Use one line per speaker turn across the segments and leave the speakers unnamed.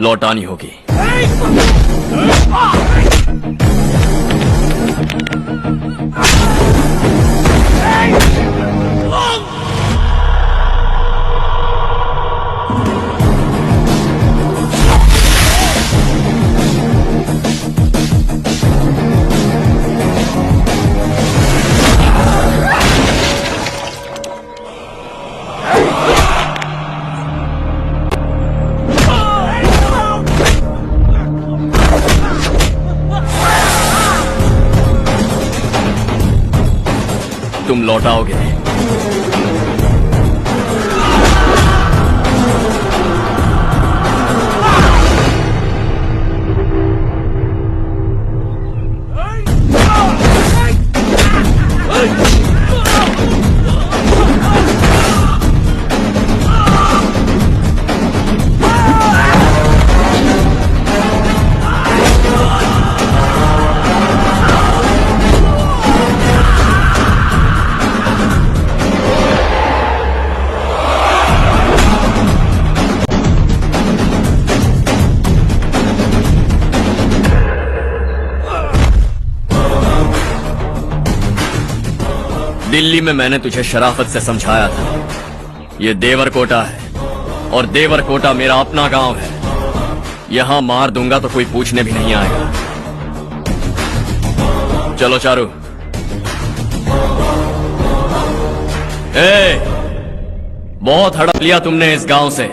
लौटानी होगी। तुम लौटाओगे। दिल्ली में मैंने तुझे शराफत से समझाया था, ये देवरकोटा है और देवरकोटा मेरा अपना गांव है। यहां मार दूंगा तो कोई पूछने भी नहीं आएगा। चलो चारू। बहुत हड़प लिया तुमने इस गांव से।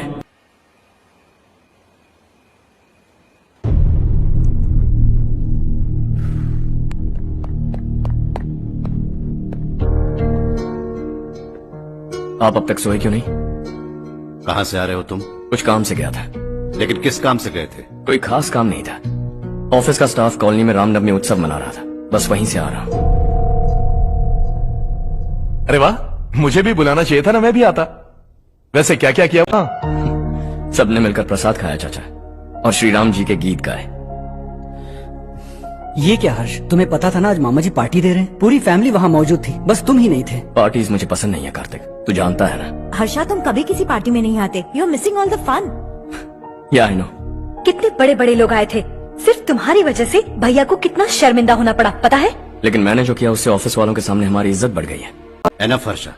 आप अब तक सोए क्यों नहीं?
कहां से आ रहे हो तुम?
कुछ काम से गया था।
लेकिन किस काम से गए थे?
कोई खास काम नहीं था। ऑफिस का स्टाफ कॉलोनी में रामनवमी उत्सव मना रहा था, बस वहीं से आ रहा हूं।
अरे वाह, मुझे भी बुलाना चाहिए था ना, मैं भी आता। वैसे क्या क्या किया वहां?
सबने मिलकर प्रसाद खाया चाचा, और श्री राम जी के गीत गाए।
ये क्या हर्ष, तुम्हें पता था ना आज मामा जी पार्टी दे रहे हैं? पूरी फैमिली वहाँ मौजूद थी, बस तुम ही नहीं थे।
पार्टीज मुझे पसंद नहीं है कार्तिक, तू जानता है ना।
हर्षा, तुम कभी किसी पार्टी में नहीं आते। You are missing all the fun.
Yeah I no.
कितने बड़े बड़े लोग आए थे, सिर्फ तुम्हारी वजह से भैया को कितना शर्मिंदा होना पड़ा, पता है?
लेकिन मैंने जो किया उससे ऑफिस वालों के सामने हमारी इज्जत बढ़ गई है।
Enough Harsha,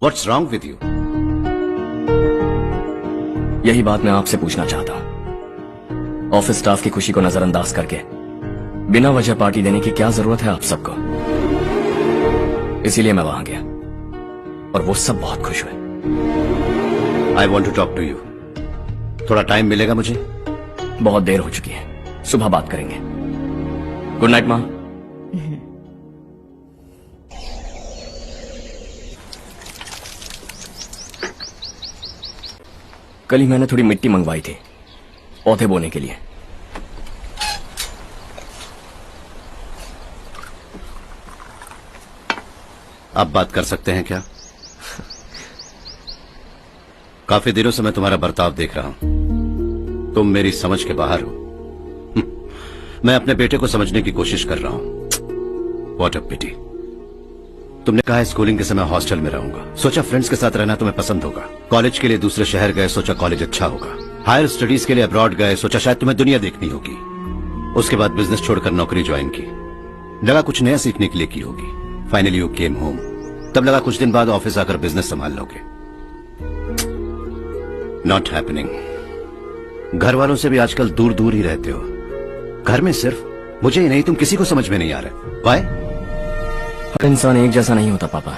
what's wrong with you?
यही बात मैं आपसे पूछना चाहता हूँ। ऑफिस स्टाफ की खुशी को नजरअंदाज करके बिना वजह पार्टी देने की क्या जरूरत है आप सबको? इसीलिए मैं वहां गया और वो सब बहुत खुश हुए।
I want to talk to you. थोड़ा टाइम मिलेगा मुझे?
बहुत देर हो चुकी है, सुबह बात करेंगे। गुड नाइट माँ। कल ही मैंने थोड़ी मिट्टी मंगवाई थी पौधे बोने के लिए।
आप बात कर सकते हैं क्या? काफी दिनों से मैं तुम्हारा बर्ताव देख रहा हूं। तुम मेरी समझ के बाहर हो। मैं अपने बेटे को समझने की कोशिश कर रहा हूं। व्हाट अ पिटी। तुमने कहा स्कूलिंग के समय हॉस्टल में रहूंगा, सोचा फ्रेंड्स के साथ रहना तुम्हें पसंद होगा। कॉलेज के लिए दूसरे शहर गए, सोचा कॉलेज अच्छा होगा। हायर स्टडीज के लिए अब्रॉड गए, सोचा शायद तुम्हें दुनिया देखनी होगी। उसके बाद बिजनेस छोड़कर नौकरी ज्वाइन की, लगा कुछ नया सीखने के लिए की होगी। फाइनली यू केम होम, तब लगा कुछ दिन बाद ऑफिस आकर बिजनेस संभाल लोगे। Not happening. घर वालों से भी आजकल दूर दूर ही रहते हो। घर में सिर्फ मुझे ही नहीं, तुम किसी को समझ में नहीं आ रहे। वाई?
हर इंसान एक जैसा नहीं होता पापा,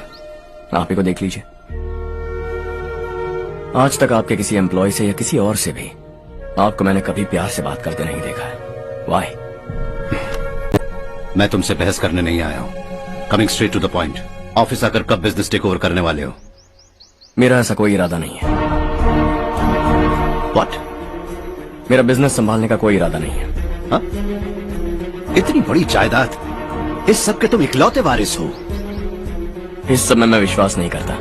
आप ही को देख लीजिए। आज तक आपके किसी एम्प्लॉय से या किसी और से भी आपको मैंने कभी प्यार से बात करते नहीं देखा है। वाई?
मैं तुमसे बहस करने नहीं आया हूं। Coming straight to the point, office आकर कब बिजनेस टेक ओवर करने वाले हो?
मेरा ऐसा कोई इरादा नहीं है।
व्हाट?
मेरा बिजनेस संभालने का कोई इरादा नहीं है।
हा? इतनी बड़ी जायदाद, इस सब के तुम इकलौते वारिस हो।
इस सब में मैं विश्वास नहीं करता।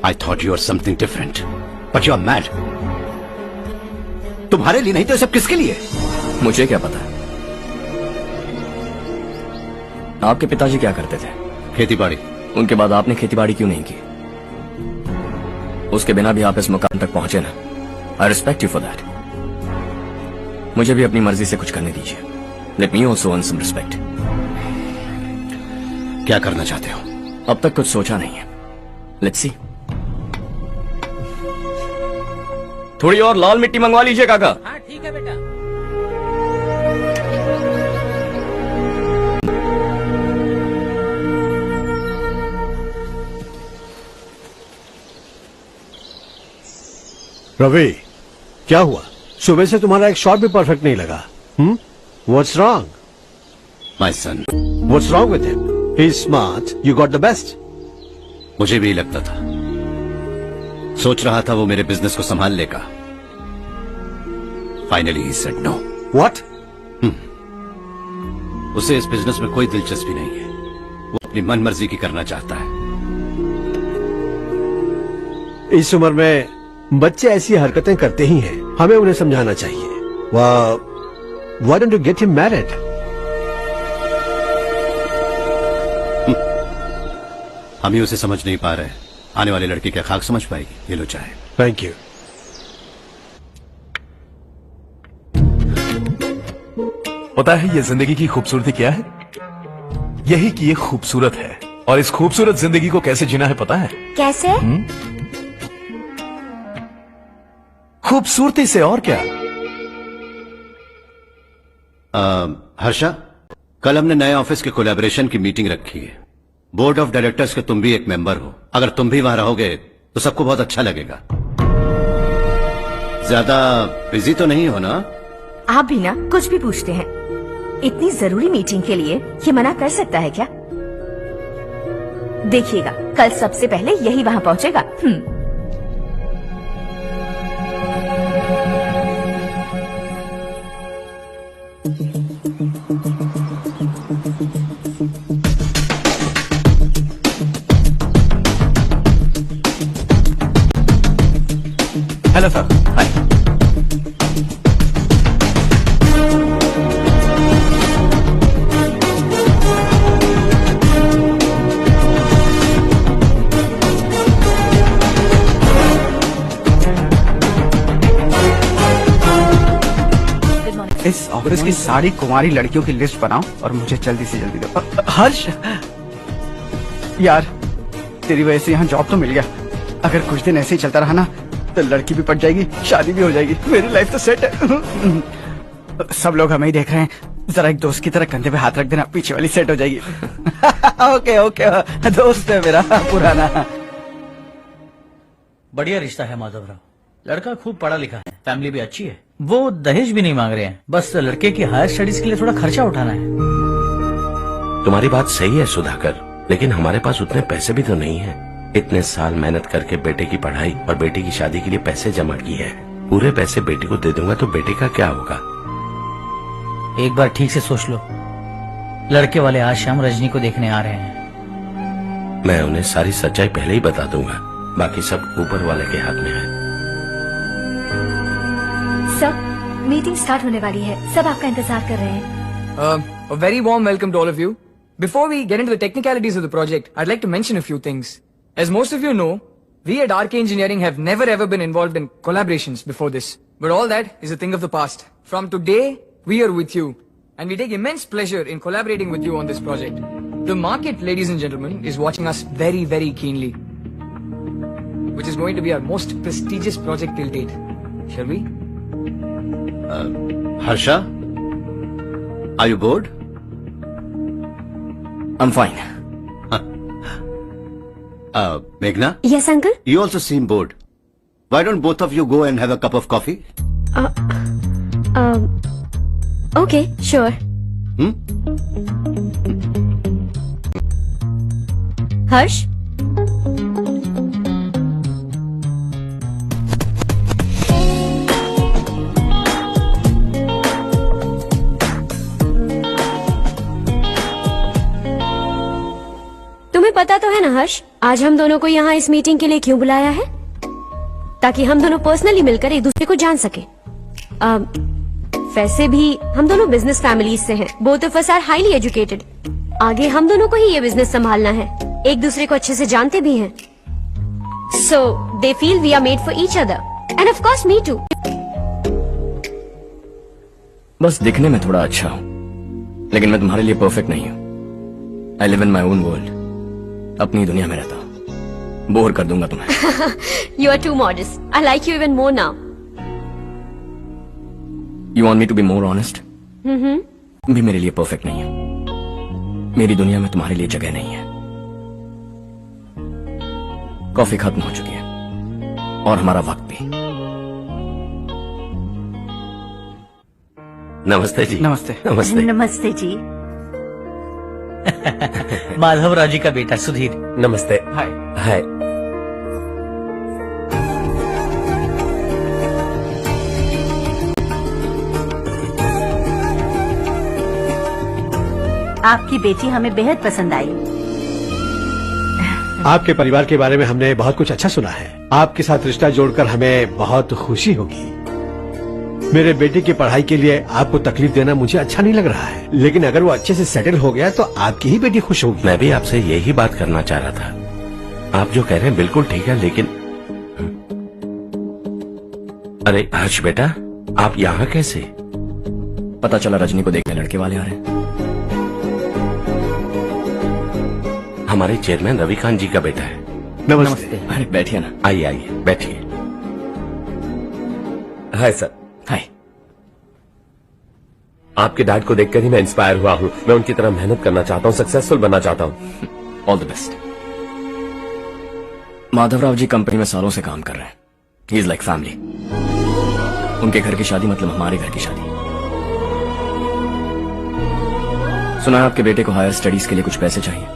I thought you were something different, but you are mad. तुम्हारे लिए नहीं तो सब किसके लिए?
मुझे क्या पता। आपके पिताजी क्या करते थे?
खेती बाड़ी।
उनके बाद आपने खेती बाड़ी क्यों नहीं की? उसके बिना भी आप इस मुकाम तक पहुंचे ना, I respect you for that. मुझे भी अपनी मर्जी से कुछ करने दीजिए। Let me also earn some respect.
क्या करना चाहते हो?
अब तक कुछ सोचा नहीं है, लेट्स सी। थोड़ी और लाल मिट्टी मंगवा लीजिए काका।
हाँ ठीक है बेटा।
रवि, क्या हुआ? सुबह से तुम्हारा एक शॉट भी परफेक्ट नहीं लगा। What's wrong?
My son,
What's wrong with him? He's smart. You got the best.
मुझे भी लगता था, सोच रहा था वो मेरे बिजनेस को संभाल लेगा। Finally he said no.
What?
उसे इस बिजनेस में कोई दिलचस्पी नहीं है। वो अपनी मनमर्जी की करना चाहता है।
इस उम्र में बच्चे ऐसी हरकतें करते ही हैं। हमें उन्हें समझाना चाहिए। Why don't you get him married?
हम ही उसे समझ नहीं पा रहे। आने वाली लड़की क्या खाक समझ पाएगी? ये लो चाहे।
Thank you.
पता है ये जिंदगी की खूबसूरती क्या है? यही कि ये खूबसूरत है, और इस खूबसूरत जिंदगी को कैसे जीना है पता है?
कैसे?
खूबसूरती से, और क्या।
हर्षा, कल हमने नए ऑफिस के कोलैबोरेशन की मीटिंग रखी है। बोर्ड ऑफ डायरेक्टर्स के तुम भी एक मेंबर हो। अगर तुम भी वहां रहोगे तो सबको बहुत अच्छा लगेगा। ज्यादा बिजी तो नहीं हो ना?
आप भी ना कुछ भी पूछते हैं। इतनी जरूरी मीटिंग के लिए ये मना कर सकता है क्या? देखिएगा, कल सबसे पहले यही वहाँ पहुँचेगा।
Hello sir. हाय।
इस ऑफिस की सारी कुंवारी लड़कियों की लिस्ट बनाओ और मुझे जल्दी से जल्दी दो। हर्ष, यार तेरी वजह से यहाँ जॉब तो मिल गया। अगर कुछ दिन ऐसे ही चलता रहा ना तो लड़की भी पट जाएगी, शादी भी हो जाएगी, मेरी लाइफ तो सेट है। सब लोग हमें ही देख रहे हैं, जरा एक दोस्त की तरह कंधे पे हाथ रख देना, पीछे वाली सेट हो जाएगी। ओके ओके, दोस्त है मेरा पुराना।
बढ़िया रिश्ता है माधवराव। लड़का खूब पढ़ा लिखा है, फैमिली भी अच्छी है। वो दहेज भी नहीं मांग रहे हैं, बस लड़के की हायर स्टडीज के लिए थोड़ा खर्चा उठाना है।
तुम्हारी बात सही है सुधाकर, लेकिन हमारे पास उतने पैसे भी तो नहीं है। इतने साल मेहनत करके बेटे की पढ़ाई और बेटे की शादी के लिए पैसे जमा किए हैं। पूरे पैसे बेटे को दे दूंगा तो बेटे का क्या होगा?
एक बार ठीक से सोच लो। लड़के वाले आज शाम रजनी को देखने आ रहे हैं।
मैं उन्हें सारी सच्चाई पहले ही बता दूंगा, बाकी सब ऊपर वाले के हाथ में है।
सर, मीटिंग स्टार्ट होने वाली है, सब आपका इंतजार कर रहे हैं।
A very warm welcome to all of you. Before we get into the technicalities of the project, I'd like to mention a few things. As most of you know, we at RK Engineering have never ever been involved in collaborations before this. But all that is a thing of the past. From today, we are with you. And we take immense pleasure in collaborating with you on this project. The market, ladies and gentlemen, is watching us very, very keenly. Which is going to be our most prestigious project till date. Shall we?
Harsha, are you bored?
I'm fine.
Meghna?
Yes, uncle.
You also seem bored. Why don't both of you go and have a cup of coffee?
Okay, sure. Harsh? तुम्हें पता तो है ना हर्ष, आज हम दोनों को यहाँ इस मीटिंग के लिए क्यों बुलाया है? ताकि हम दोनों पर्सनली मिलकर एक दूसरे को जान सके। वैसे भी हम दोनों बिजनेस फैमिलीज से हैं। Both of us are highly educated. आगे हम दोनों को ही ये बिजनेस संभालना है, एक दूसरे को अच्छे से जानते भी हैं। So they feel we are made for each other. And of course me too.
बस दिखने में थोड़ा अच्छा हूं, लेकिन मैं तुम्हारे लिए परफेक्ट नहीं हूं। I live in my own world, अपनी दुनिया में रहता हूं। बोर कर दूंगा तुम्हें।
You are too modest. I like you even more now.
You want me to be more honest? तुम भी मेरे लिए परफेक्ट नहीं हो। मेरी दुनिया में तुम्हारे लिए जगह नहीं है। कॉफी खत्म हो चुकी है और हमारा वक्त भी।
नमस्ते जी।
नमस्ते।
नमस्ते।
नमस्ते जी।
माधवराव जी का बेटा सुधीर।
नमस्ते।
हाय।
हाय।
आपकी बेटी हमें बेहद पसंद आई।
आपके परिवार के बारे में हमने बहुत कुछ अच्छा सुना है। आपके साथ रिश्ता जोड़कर हमें बहुत खुशी होगी। मेरे बेटे की पढ़ाई के लिए आपको तकलीफ देना मुझे अच्छा नहीं लग रहा है, लेकिन अगर वो अच्छे से सेटल हो गया तो आपकी ही बेटी खुश होगी।
मैं भी आपसे यही बात करना चाह रहा था। आप जो कह रहे हैं बिल्कुल ठीक है, लेकिन अरे हर्ष बेटा, आप यहाँ कैसे?
पता चला रजनी को देखने लड़के वाले आ रहे हैं।
हमारे चेयरमैन रविकांत जी का बेटा है।
नमस्ते।
अरे बैठिए ना।
आइए आइए बैठिए।
Hi sir.
हाय।
आपके डैड को देखकर ही मैं इंस्पायर हुआ हूँ। मैं उनकी तरह मेहनत करना चाहता हूँ, सक्सेसफुल बनना चाहता हूँ।
All the best. Madhavrao ji company में सालों से काम कर रहे हैं। He is like family. उनके घर की शादी मतलब हमारे घर की शादी। सुना है आपके बेटे को हायर स्टडीज के लिए कुछ पैसे चाहिए।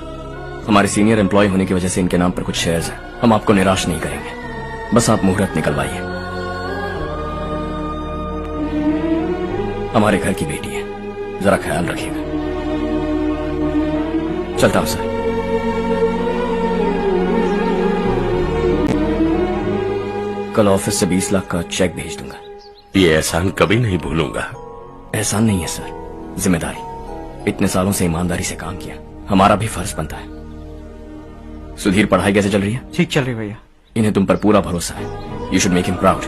हमारे सीनियर एम्प्लॉय होने की वजह से इनके नाम पर कुछ शेयर्स हैं। हम आपको निराश नहीं करेंगे, बस आप मुहूर्त निकलवाइए। हमारे घर की बेटी है, जरा ख्याल रखिएगा। चलता हूं सर। कल ऑफिस से 20 लाख का चेक भेज दूंगा।
ये एहसान कभी नहीं भूलूंगा।
एहसान नहीं है सर, जिम्मेदारी। इतने सालों से ईमानदारी से काम किया, हमारा भी फर्ज बनता है। सुधीर, पढ़ाई कैसे चल रही है?
ठीक चल रही भैया।
इन्हें तुम पर पूरा भरोसा है। You should make him proud.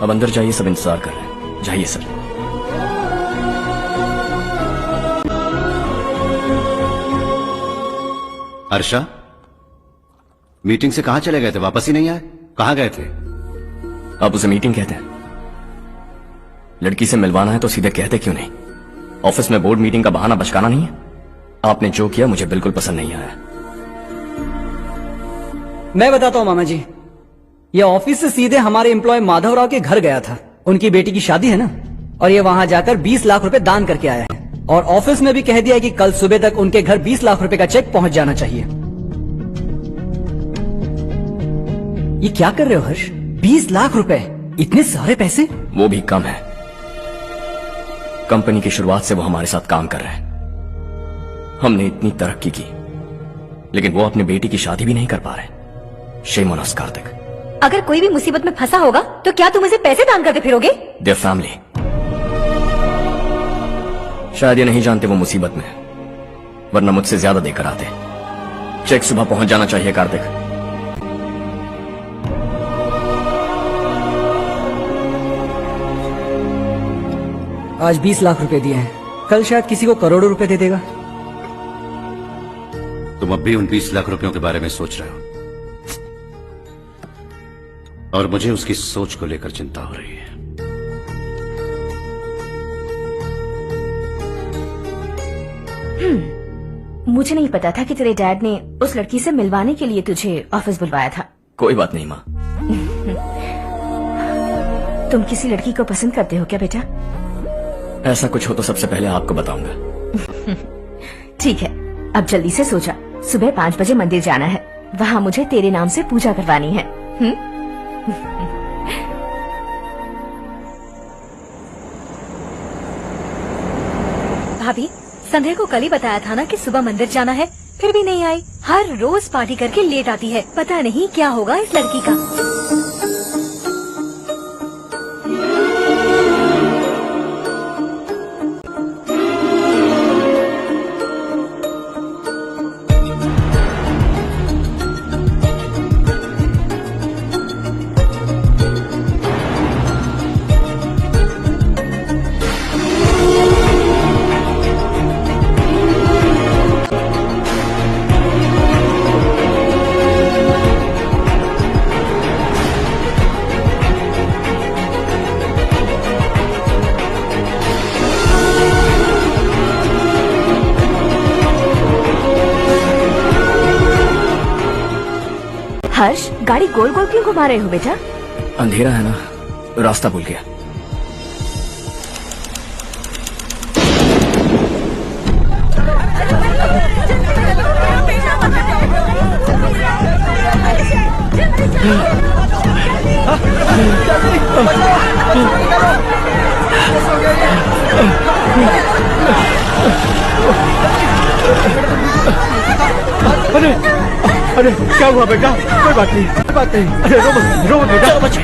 अब अंदर जाइए, सब इंतजार कर रहे हैं। जाइए सर।
हर्षा, मीटिंग से कहां चले गए थे? वापस ही नहीं आए? कहां गए थे?
आप उसे मीटिंग कहते हैं? लड़की से मिलवाना है तो सीधे कहते क्यों नहीं? ऑफिस में बोर्ड मीटिंग का बहाना बचकाना नहीं है। आपने जो किया मुझे बिल्कुल पसंद नहीं आया।
मैं बताता हूँ मामा जी, ये ऑफिस से सीधे हमारे एम्प्लॉय माधवराव के घर गया था। उनकी बेटी की शादी है ना, और ये वहां जाकर 20 लाख रुपए दान करके आया है। और ऑफिस में भी कह दिया कि कल सुबह तक उनके घर 20 लाख रुपए का चेक पहुंच जाना चाहिए। ये क्या कर रहे हो हर्ष? 20 लाख रुपए, इतने सारे पैसे?
वो भी कम है। कंपनी की शुरुआत से वो हमारे साथ काम कर रहे हैं। हमने इतनी तरक्की की, लेकिन वो अपनी बेटी की शादी भी नहीं कर पा रहे। Shame on us Kartik.
अगर कोई भी मुसीबत में फंसा होगा तो क्या तुम उसे पैसे दान करते फिरोगे?
Their family. शायद ये नहीं जानते वो मुसीबत में है, वरना मुझसे ज्यादा देकर आते। चेक सुबह पहुंच जाना चाहिए कार्तिक।
आज 20 लाख रुपए दिए हैं, कल शायद किसी को करोड़ों रुपए दे देगा।
तुम अब भी उन 20 लाख रुपयों के बारे में सोच रहे हो, और मुझे उसकी सोच को लेकर चिंता हो रही है।
मुझे नहीं पता था कि तेरे डैड ने उस लड़की से मिलवाने के लिए तुझे ऑफिस बुलवाया था।
कोई बात नहीं माँ।
तुम किसी लड़की को पसंद करते हो क्या बेटा?
ऐसा कुछ हो तो सबसे पहले आपको बताऊंगा।
ठीक है, अब जल्दी से सो जा। सुबह 5 बजे मंदिर जाना है, वहाँ मुझे तेरे नाम से पूजा करवानी है।
भाभी, संध्या को कल ही बताया था ना कि सुबह मंदिर जाना है, फिर भी नहीं आई। हर रोज पार्टी करके लेट आती है। पता नहीं क्या होगा इस लड़की का।
हर्ष, गाड़ी गोल गोल क्यों घुमा रहे हो बेटा?
अंधेरा है ना, रास्ता भूल गया।
अरे अरे क्या हुआ बेटा? कोई बात नहीं, कोई बात नहीं। अरे रो मत बेटा। चलो बच्चे,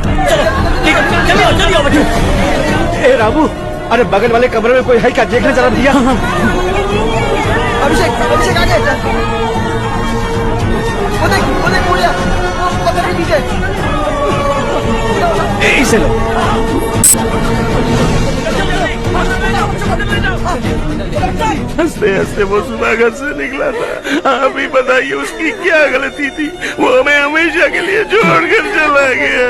चलो जल्दी आओ बच्चे। ए रामू, अरे बगल वाले कमरे में कोई है क्या? देखना जरा भैया। अभिषेक, अभिषेक आगे। वो देख मुड़िया, वो पत्थर के पीछे। इसे लो।
हंसते हंसते वो सुबह घर से निकला था। आप ही बताइए उसकी क्या गलती थी? वो हमें हमेशा के लिए छोड़कर चला गया।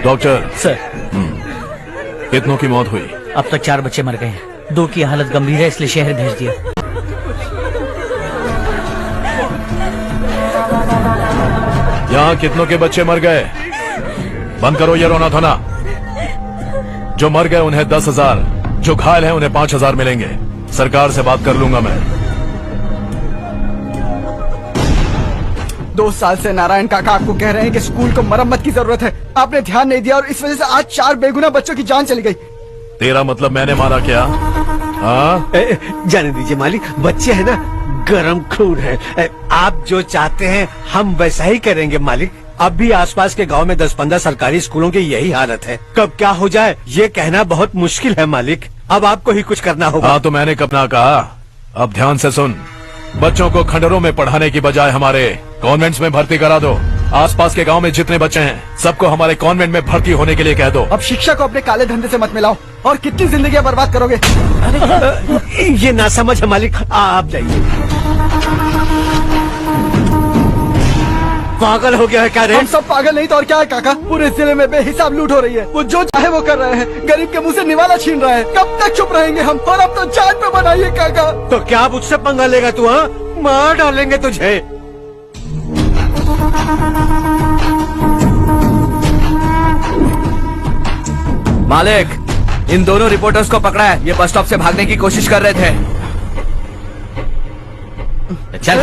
डॉक्टर
सर,
कितनों की मौत हुई?
अब तक 4 बच्चे मर गए हैं। 2 की हालत गंभीर है, इसलिए शहर भेज दिया।
यहाँ कितनों के बच्चे मर गए? बंद करो ये रोना धोना। जो मर गए उन्हें 10,000, जो घायल हैं उन्हें 5,000 मिलेंगे। सरकार से बात कर लूंगा मैं।
2 साल से नारायण काका आपको कह रहे हैं कि स्कूल को मरम्मत की जरूरत है। आपने ध्यान नहीं दिया और इस वजह से आज 4 बेगुनाह बच्चों की जान चली गई।
तेरा मतलब मैंने मारा क्या? हाँ,
जाने दीजिए मालिक, बच्चे है ना, गरम खून है। आप जो चाहते हैं हम वैसा ही करेंगे मालिक। अब भी आसपास के गांव में 10-15 सरकारी स्कूलों की यही हालत है। कब क्या हो जाए ये कहना बहुत मुश्किल है मालिक। अब आपको ही कुछ करना होगा।
हाँ, तो मैंने कब ना कहा। अब ध्यान से सुन, बच्चों को खंडरों में पढ़ाने की बजाय हमारे कॉन्वेंट्स में भर्ती करा दो। आसपास के गांव में जितने बच्चे हैं सबको हमारे कॉन्वेंट में भर्ती होने के लिए कह दो।
अब शिक्षा को अपने काले धंधे से मत मिलाओ। और कितनी जिंदगियां बर्बाद करोगे? ये ना समझ है मालिक, आप जाइए। पागल हो गया है क्या रे? हम सब पागल नहीं तो और क्या है काका? पूरे जिले में बेहिसाब लूट हो रही है। वो जो चाहे वो कर रहे हैं। गरीब के मुंह से निवाला छीन रहे हैं। कब तक चुप रहेंगे हम? और अब तो जान पे बनाइए काका। तो क्या मुझसे पंगा लेगा तू? हाँ, मार डालेंगे तुझे।
मालिक, इन दोनों रिपोर्टर्स को पकड़ा है। ये बस स्टॉप से भागने की कोशिश कर रहे थे। चल।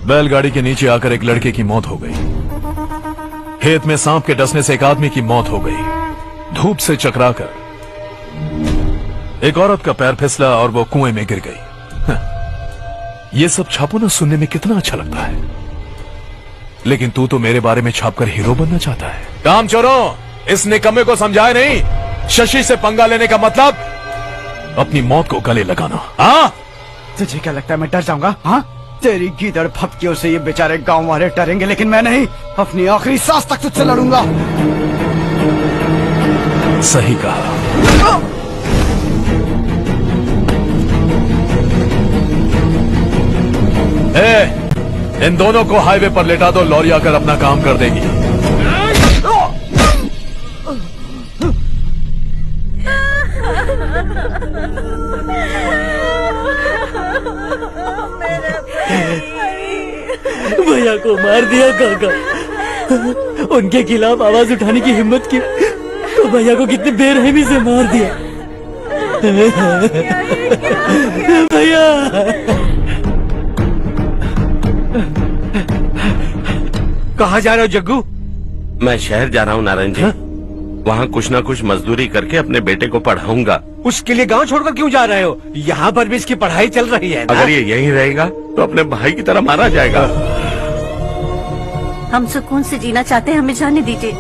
बैलगाड़ी के नीचे आकर एक लड़के की मौत हो गई। खेत में सांप के डसने से एक आदमी की मौत हो गई। धूप से चकराकर एक औरत का पैर फिसला और वो कुएं में गिर गई। ये सब छापो ना, सुनने में कितना अच्छा लगता है। लेकिन तू तो मेरे बारे में छापकर हीरो बनना चाहता है। काम चोरों, इस निकम्मे को समझाए नहीं। शशि से पंगा लेने का मतलब अपनी मौत को गले लगाना। हाँ,
तुझे क्या लगता है मैं डर जाऊंगा? हाँ, तेरी गीदड़ फपकियों से ये बेचारे गांव वाले डरेंगे, लेकिन मैं नहीं। अपनी आखिरी सांस तक तुझसे लड़ूंगा।
सही कहा। इन दोनों को हाईवे पर लेटा दो, लॉरी आकर अपना काम कर देगी।
भैया को मार दिया काका। उनके खिलाफ आवाज उठाने की हिम्मत की तो भैया को कितनी बेरहमी से मार दिया। भैया
कहाँ जा रहे हो जग्गू?
मैं शहर जा रहा हूँ नारायण जी। वहाँ कुछ ना कुछ मजदूरी करके अपने बेटे को पढ़ाऊंगा।
उसके लिए गांव छोड़कर क्यों जा रहे हो? यहाँ पर भी इसकी पढ़ाई चल रही है ना?
अगर ये यहीं रहेगा तो अपने भाई की तरह मारा जाएगा।
हम सुकून से जीना चाहते हैं, हमें जाने दीजिए।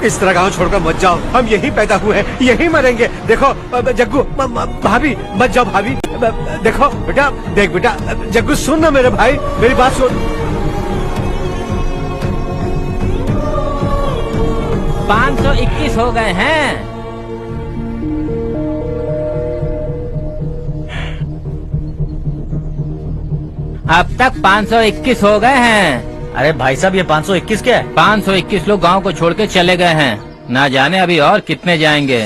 इस तरह गांव छोड़कर मत जाओ। हम यहीं पैदा हुए हैं, यहीं मरेंगे। देखो जग्गू, भाभी मत जाओ। भाभी देखो बेटा, देख बेटा, जग्गू सुन ना मेरे भाई, मेरी बात सुन।
521 हो गए हैं। अब तक 521 हो गए हैं।
अरे भाई साहब, ये 521 क्या है?
521 लोग गांव को छोड़ के चले गए हैं। ना जाने अभी और कितने जाएंगे।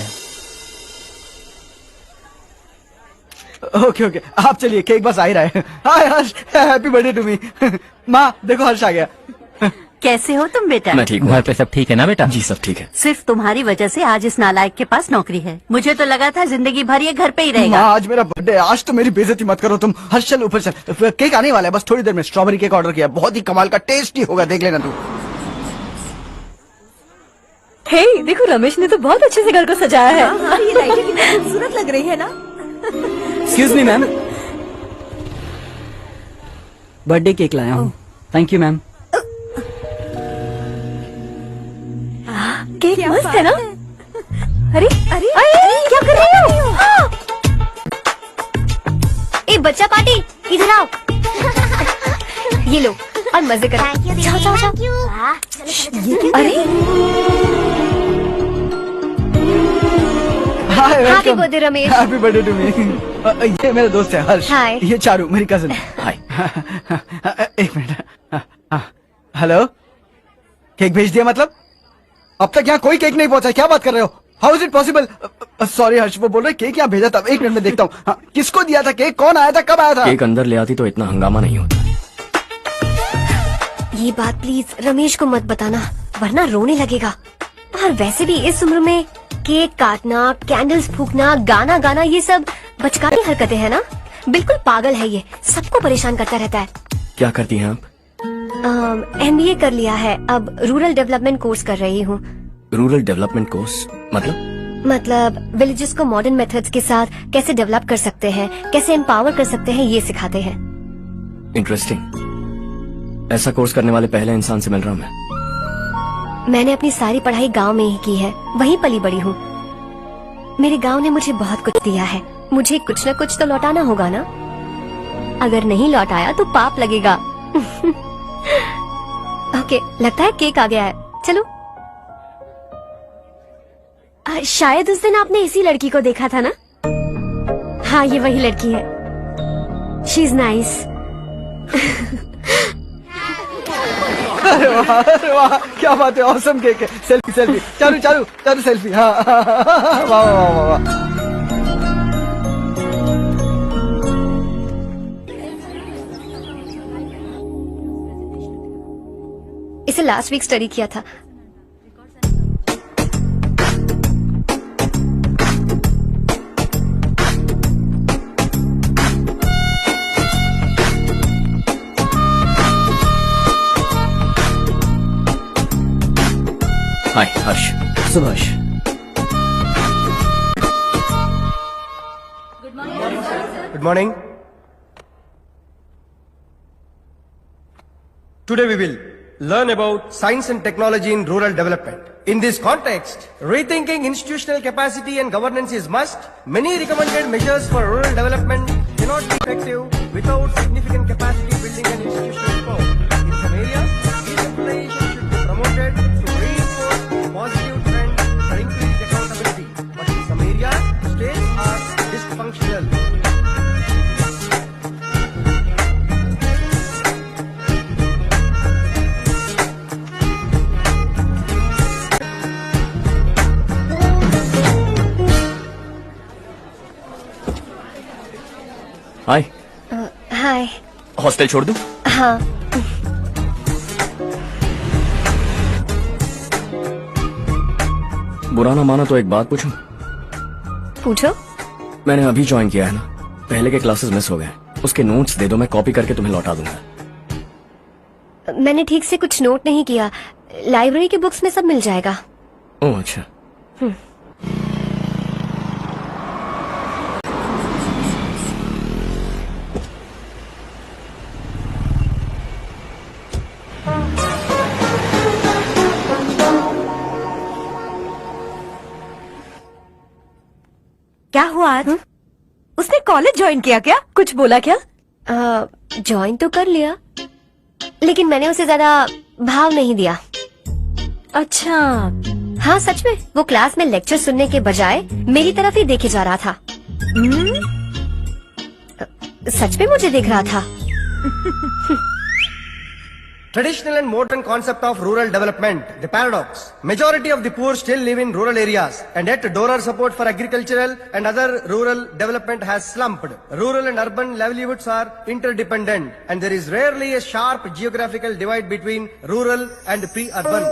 ओके ओके, आप चलिए, केक बस आ ही रहा है। हाय हर्ष, हैप्पी बर्थडे टू मी। माँ देखो, हर्ष आ गया।
कैसे हो तुम बेटा?
मैं ठीक हूँ।
घर पे सब ठीक है ना बेटा?
जी सब ठीक है।
सिर्फ तुम्हारी वजह से आज इस नालायक के पास नौकरी है। मुझे तो लगा था जिंदगी भर ये घर पे ही रहेगा।
माँ आज मेरा बर्थडे है, आज तो मेरी बेइज्जती मत करो तुम। हर्ष चल ऊपर चल, केक आने वाला है बस थोड़ी देर में। स्ट्रॉबेरी केक ऑर्डर किया, बहुत ही कमाल का, टेस्टी होगा, देख लेना तू।
हे देखो, रमेश ने तो बहुत अच्छे से घर को सजाया है।
ये लाइटें कितनी खूबसूरत लग रही है ना।
Excuse me ma'am, birthday cake लाया हूँ। Thank you ma'am.
केक मस्त है ना? अरे अरे क्या कर रही हो?
ए बच्चा पार्टी, इधर आओ। ये लो और मजे करो। जाओ जाओ जाओ।
अरे
hi,
happy
welcome.
Birthday Ramesh.
Happy birthday to me. ये मेरा दोस्त है हर्ष।
हाय।
ये चारू, मेरी कजिन।
हाय।
एक मिनट। हेलो, केक भेज दिया मतलब? अब तक यहाँ कोई केक नहीं पहुंचा, क्या बात कर रहे हो? How is it possible? Sorry Harsh, वो बोल रहे केक यहाँ भेजा था। एक मिनट में देखता हूँ। हाँ, किसको दिया था केक? कौन आया था? कब आया था?
केक अंदर ले आती तो इतना हंगामा नहीं होता।
ये बात प्लीज रमेश को मत बताना, वरना रोने लगेगा। और वैसे भी इस उम्र में केक काटना, कैंडल्स फूकना, गाना गाना, ये सब बचकानी हरकतें हैं ना। बिल्कुल पागल है ये, सबको परेशान करता रहता है।
क्या करती हैं आप?
MBA कर लिया है, अब रूरल डेवलपमेंट कोर्स कर रही हूँ।
रूरल डेवलपमेंट कोर्स
मतलब विलेजेस को मॉडर्न मेथड्स के साथ कैसे डेवलप कर सकते हैं, कैसे एम्पावर कर सकते हैं, ये सिखाते हैं।
इंटरेस्टिंग। ऐसा कोर्स करने वाले पहले इंसान से मिल रहा हूँ मैं।
मैंने अपनी सारी पढ़ाई गांव में ही की है, वहीं पली बड़ी हूँ। मेरे गांव ने मुझे बहुत कुछ दिया है, मुझे कुछ न कुछ तो लौटाना होगा ना। अगर नहीं लौटाया तो पाप लगेगा। ओके, लगता है केक आ गया है, चलो। शायद उस दिन आपने इसी लड़की को देखा था ना? हाँ, ये वही लड़की है। She is nice.
अरे वाह, क्या बात है, ऑसम केक है। Selfie selfie, Charu Charu Charu selfie. हाँ वाह वाह वाह वाह।
इसे लास्ट वीक स्टडी किया था।
हाय हर्ष।
Subhash.
Good morning. Today we will learn about science and technology in rural development. In this context, rethinking institutional capacity and governance is must. Many recommended measures for rural development cannot be effective without significant capacity building and institutional reform. In some areas, decentralization should be promoted to reinforce positive trends for increased accountability. But in some areas, states are dysfunctional.
Hi.
Hi.
Hostel छोड़ दूं?
हाँ।
बुरा ना माना तो एक बात पूछूं?
पूछो।
मैंने अभी ज्वाइन किया है ना, पहले के क्लासेस मिस हो गए। उसके नोट्स दे दो, मैं कॉपी करके तुम्हें लौटा दूंगा।
मैंने ठीक से कुछ नोट नहीं किया, लाइब्रेरी के बुक्स में सब मिल जाएगा।
ओह अच्छा।
क्या हुआ आज? उसने कॉलेज ज्वाइन किया क्या? कुछ बोला क्या?
ज्वाइन तो कर लिया, लेकिन मैंने उसे ज्यादा भाव नहीं दिया।
अच्छा,
हाँ सच में, वो क्लास में लेक्चर सुनने के बजाय मेरी तरफ ही देखे जा रहा था। सच में मुझे देख रहा था।
Traditional and modern concept of rural development, the paradox. Majority of the poor still live in rural areas, and yet donor support for agricultural and other rural development has slumped. Rural and urban livelihoods are interdependent, and there is rarely a sharp geographical divide between rural and pre-urban.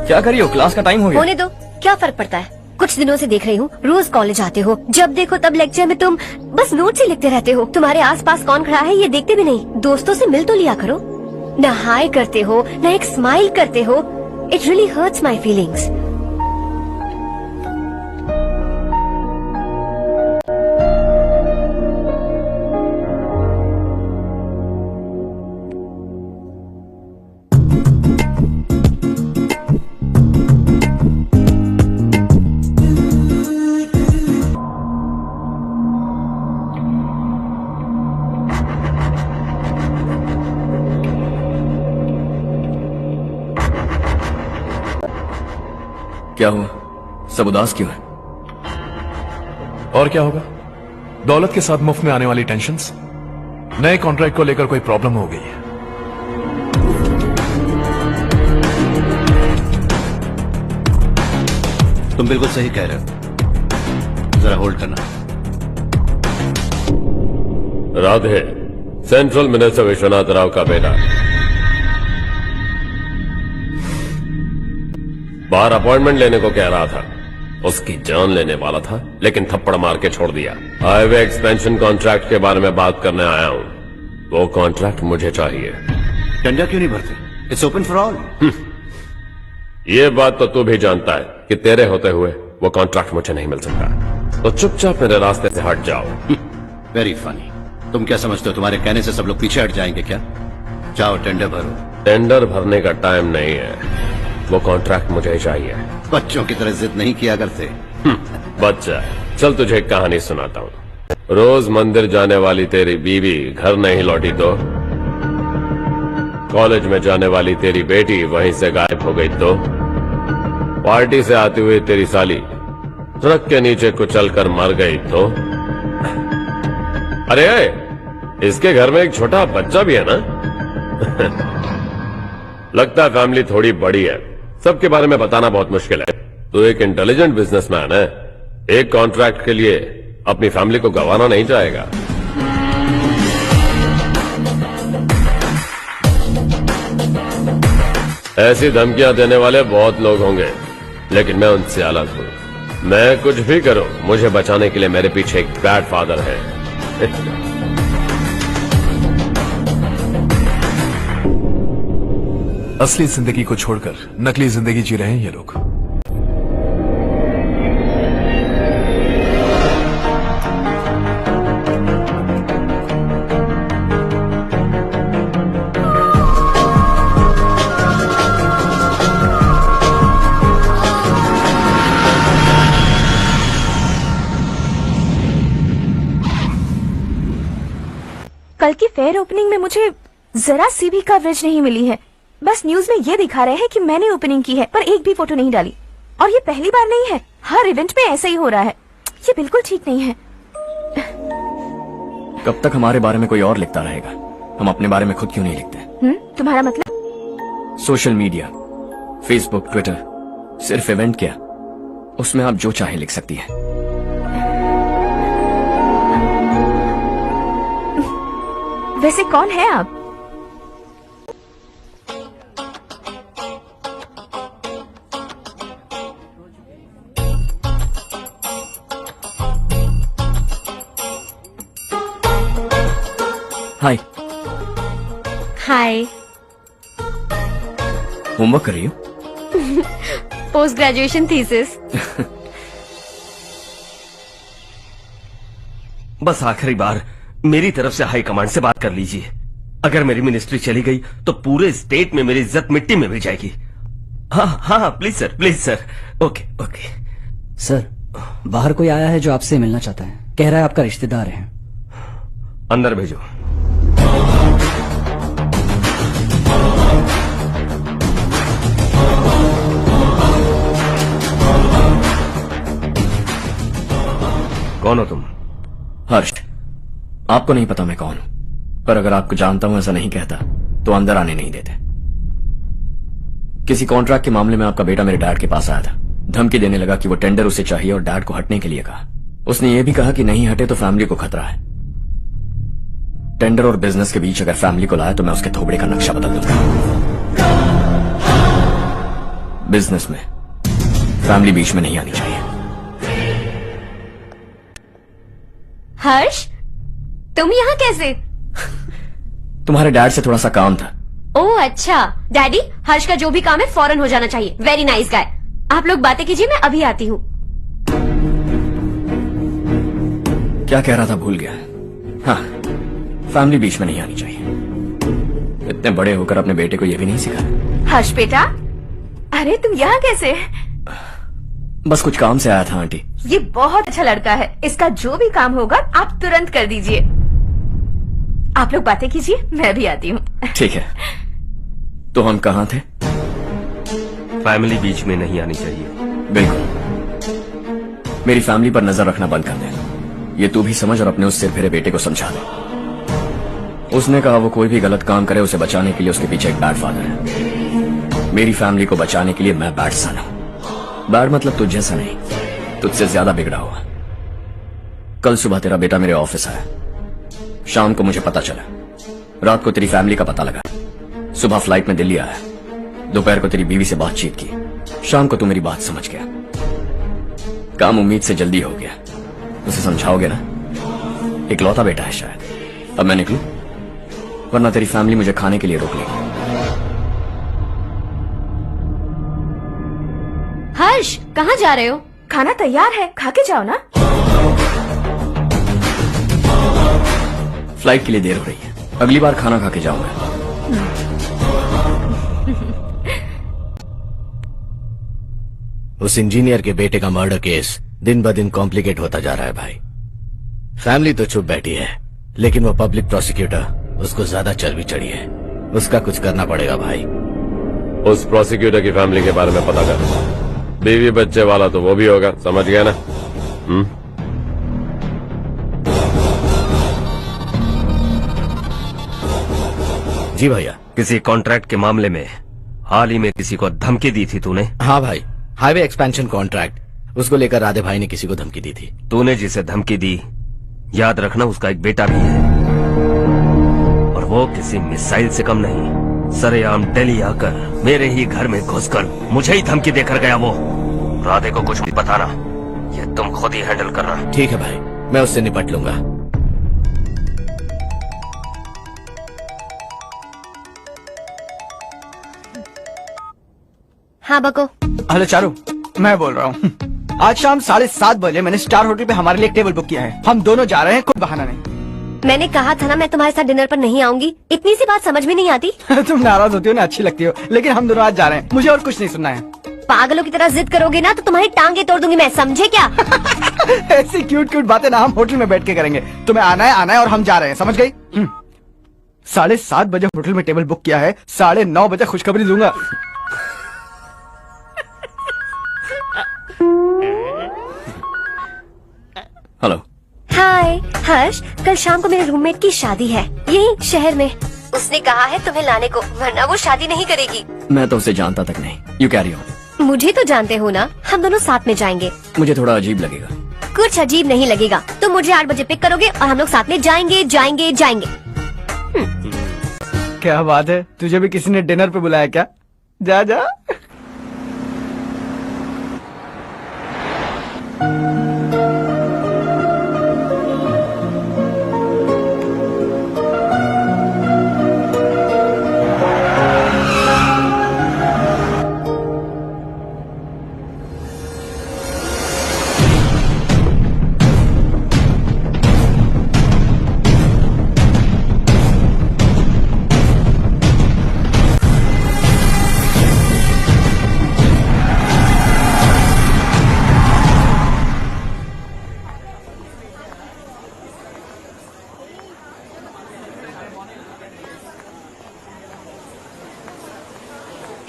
क्या करिए हो, class का time हो गया।
होने दो, क्या फर्क पड़ता है। कुछ दिनों से देख रही हूँ, रोज कॉलेज आते हो, जब देखो तब लेक्चर में तुम बस नोट्स ही लिखते रहते हो। तुम्हारे आसपास कौन खड़ा है ये देखते भी नहीं। दोस्तों से मिल तो लिया करो। न हाय करते हो, न एक स्माइल करते हो। It really hurts my feelings.
क्या हुआ, सब उदास क्यों है?
और क्या होगा, दौलत के साथ मुफ्त में आने वाली टेंशन्स। नए कॉन्ट्रैक्ट को लेकर कोई प्रॉब्लम हो गई है।
तुम बिल्कुल सही कह रहे हो, जरा होल्ड करना।
राधे सेंट्रल मिनिस्टर विश्वनाथ राव का बेटा बाहर अपॉइंटमेंट लेने को कह रहा था। उसकी जान लेने वाला था, लेकिन थप्पड़ मार के छोड़ दिया। हाईवे एक्सपेंशन कॉन्ट्रैक्ट के बारे में बात करने आया हूँ। वो कॉन्ट्रैक्ट मुझे चाहिए।
डंडा क्यों नहीं भरते? It's open for all.
ये बात तो तू भी जानता है कि तेरे होते हुए वो कॉन्ट्रैक्ट मुझे नहीं मिल सकता, तो चुपचाप मेरे रास्ते से हट जाओ।
Very funny. तुम क्या समझते हो तुम्हारे कहने से सब लोग पीछे हट जाएंगे क्या? जाओ टेंडर भरो।
टेंडर भरने का टाइम नहीं है, वो कॉन्ट्रैक्ट मुझे चाहिए।
बच्चों की तरह जिद नहीं किया करते।
बच्चा, चल तुझे एक कहानी सुनाता हूँ। रोज मंदिर जाने वाली तेरी बीवी घर नहीं लौटी तो, कॉलेज में जाने वाली तेरी बेटी वहीं से गायब हो गई तो, पार्टी से आती हुई तेरी साली ट्रक के नीचे कुचल कर मर गई तो। अरे इसके घर में एक छोटा बच्चा भी है ना। लगता है फैमिली थोड़ी बड़ी है, सबके बारे में बताना बहुत मुश्किल है। तो एक इंटेलिजेंट बिजनेसमैन है, एक कॉन्ट्रैक्ट के लिए अपनी फैमिली को गंवाना नहीं चाहेगा। ऐसी धमकियां देने वाले बहुत लोग होंगे, लेकिन मैं उनसे अलग हूं। मैं कुछ भी करूं, मुझे बचाने के लिए मेरे पीछे एक बैड फादर है।
असली जिंदगी को छोड़कर नकली जिंदगी जी रहे हैं ये लोग।
कल की फेयर ओपनिंग में मुझे जरा सी भी कवरेज नहीं मिली है। बस न्यूज में ये दिखा रहे हैं कि मैंने ओपनिंग की है, पर एक भी फोटो नहीं डाली। और ये पहली बार नहीं है, हर इवेंट में ऐसा ही हो रहा है। ये बिल्कुल ठीक नहीं है।
कब तक हमारे बारे में कोई और लिखता रहेगा? हम अपने बारे में खुद क्यों नहीं लिखते?
तुम्हारा मतलब?
सोशल मीडिया, फेसबुक, ट्विटर, सिर्फ इवेंट क्या, उसमें आप जो चाहे लिख सकती हैं।
वैसे कौन है आप?
हाय।
हाय।
होमवर्क कर रही हो?
Post graduation thesis.
बस आखिरी बार मेरी तरफ से हाई कमांड से बात कर लीजिए। अगर मेरी मिनिस्ट्री चली गई तो पूरे स्टेट में मेरी इज्जत मिट्टी में मिल जाएगी। हाँ हाँ please sir, please sir. Okay okay.
Sir, बाहर कोई आया है जो आपसे मिलना चाहता है। कह रहा है आपका रिश्तेदार है।
अंदर भेजो। कौन हो तुम?
हर्ष, आपको नहीं पता मैं कौन हूं, पर अगर आपको जानता हूं ऐसा नहीं कहता तो अंदर आने नहीं देते। किसी कॉन्ट्रैक्ट के मामले में आपका बेटा मेरे डैड के पास आया था। धमकी देने लगा कि वो टेंडर उसे चाहिए और डैड को हटने के लिए कहा। उसने ये भी कहा कि नहीं हटे तो फैमिली को खतरा है। टेंडर और बिजनेस के बीच अगर फैमिली को लाया तो मैं उसके थोबड़े का नक्शा बदल दूंगा। बिजनेस में फैमिली बीच में नहीं आनी चाहिए।
हर्ष, तुम यहाँ कैसे?
तुम्हारे डैड से थोड़ा सा काम था।
ओह अच्छा। डैडी, हर्ष का जो भी काम है फौरन हो जाना चाहिए। Very nice guy. आप लोग बातें कीजिए, मैं अभी आती हूँ।
क्या कह रहा था भूल गया। हाँ, फैमिली बीच में नहीं आनी चाहिए। इतने बड़े होकर अपने बेटे को यह भी नहीं सिखाया।
हर्ष बेटा, अरे तुम यहाँ कैसे?
बस कुछ काम से आया था आंटी।
ये बहुत अच्छा लड़का है। इसका जो भी काम होगा आप तुरंत कर दीजिए। आप लोग बातें कीजिए, मैं भी आती हूँ।
ठीक है। तो हम कहाँ थे?
फैमिली बीच में नहीं आनी चाहिए।
बिल्कुल। मेरी फैमिली पर नजर रखना बंद कर दे। ये तू भी समझ और अपने उस सिर फिरे बेटे को समझा दे। उसने कहा वो कोई भी गलत काम करे उसे बचाने के लिए उसके पीछे एक बैड फादर है। मेरी फैमिली को बचाने के लिए मैं बैड सन हूं। बैड मतलब तुझ जैसा नहीं, तुझसे ज्यादा बिगड़ा हुआ। कल सुबह तेरा बेटा मेरे ऑफिस आया। शाम को मुझे पता चला। रात को तेरी फैमिली का पता लगा। सुबह फ्लाइट में दिल्ली आया। दोपहर को तेरी बीवी से बातचीत की। शाम को तू मेरी बात समझ गया। काम उम्मीद से जल्दी हो गया। उसे समझाओगे ना? इकलौता बेटा है शायद। अब मैं निकलूं, वरना तेरी फैमिली मुझे खाने के लिए रोक लेगी।
हर्ष, कहाँ जा रहे हो?
खाना तैयार है, खा के जाओ ना।
फ्लाइट के लिए देर हो रही है। अगली बार खाना खा के जाऊंगा।
उस इंजीनियर के बेटे का मर्डर केस दिन ब दिन कॉम्प्लिकेट होता जा रहा है भाई। फैमिली तो चुप बैठी है, लेकिन वो पब्लिक प्रोसिक्यूटर, उसको ज्यादा चर्बी चढ़ी है। उसका कुछ करना पड़ेगा भाई।
उस प्रोसिक्यूटर की फैमिली के बारे में पता कर। बीवी बच्चे वाला तो वो भी होगा, समझ गया ना?
जी भैया।
किसी कॉन्ट्रैक्ट के मामले में हाल ही में किसी को धमकी दी थी तूने?
हाँ भाई, हाईवे एक्सपेंशन कॉन्ट्रैक्ट, उसको लेकर राधे भाई ने किसी को धमकी दी थी।
तूने जिसे धमकी दी, याद रखना उसका एक बेटा भी है, और वो किसी मिसाइल से कम नहीं। सरेआम दिल्ली आकर मेरे ही घर में घुसकर मुझे ही धमकी देकर गया वो। राधे को कुछ भी बताना, ये तुम खुद ही हैंडल करना।
ठीक है भाई, मैं उससे निपट लूंगा।
हाँ बको।
हेलो चारू, मैं बोल रहा हूँ। आज शाम 7:30 बजे मैंने स्टार होटल पे हमारे लिए एक टेबल बुक किया है। हम दोनों जा रहे हैं, कोई बहाना नहीं।
मैंने कहा था ना मैं तुम्हारे साथ डिनर पर नहीं आऊंगी। इतनी सी बात समझ में नहीं आती?
तुम नाराज होती हो ना, अच्छी लगती हो, लेकिन हम दोनों आज जा रहे हैं। मुझे और कुछ नहीं सुनना है।
पागलों की तरह जिद करोगे ना तो तुम्हारी टांगे तोड़ दूंगी मैं, समझे क्या?
ऐसी क्यूट क्यूट बातें ना हम होटल में बैठ के करेंगे। तुम्हें आना है और हम जा रहे हैं, समझ गई? 7:30 बजे होटल में टेबल बुक किया है, 9:30 बजे खुशखबरी दूंगा।
हेलो।
हाय हर्ष, कल शाम को मेरे रूममेट की शादी है यही शहर में। उसने कहा है तुम्हें लाने को, वरना वो शादी नहीं करेगी।
मैं तो उसे जानता तक नहीं। You carry on.
मुझे तो जानते हो ना, हम दोनों साथ में जाएंगे।
मुझे थोड़ा अजीब लगेगा।
कुछ अजीब नहीं लगेगा। तुम मुझे 8 बजे पिक करोगे और हम लोग साथ में जाएंगे जाएंगे जाएंगे।
क्या बात है, तुझे भी किसी ने डिनर पे बुलाया क्या? जा जा।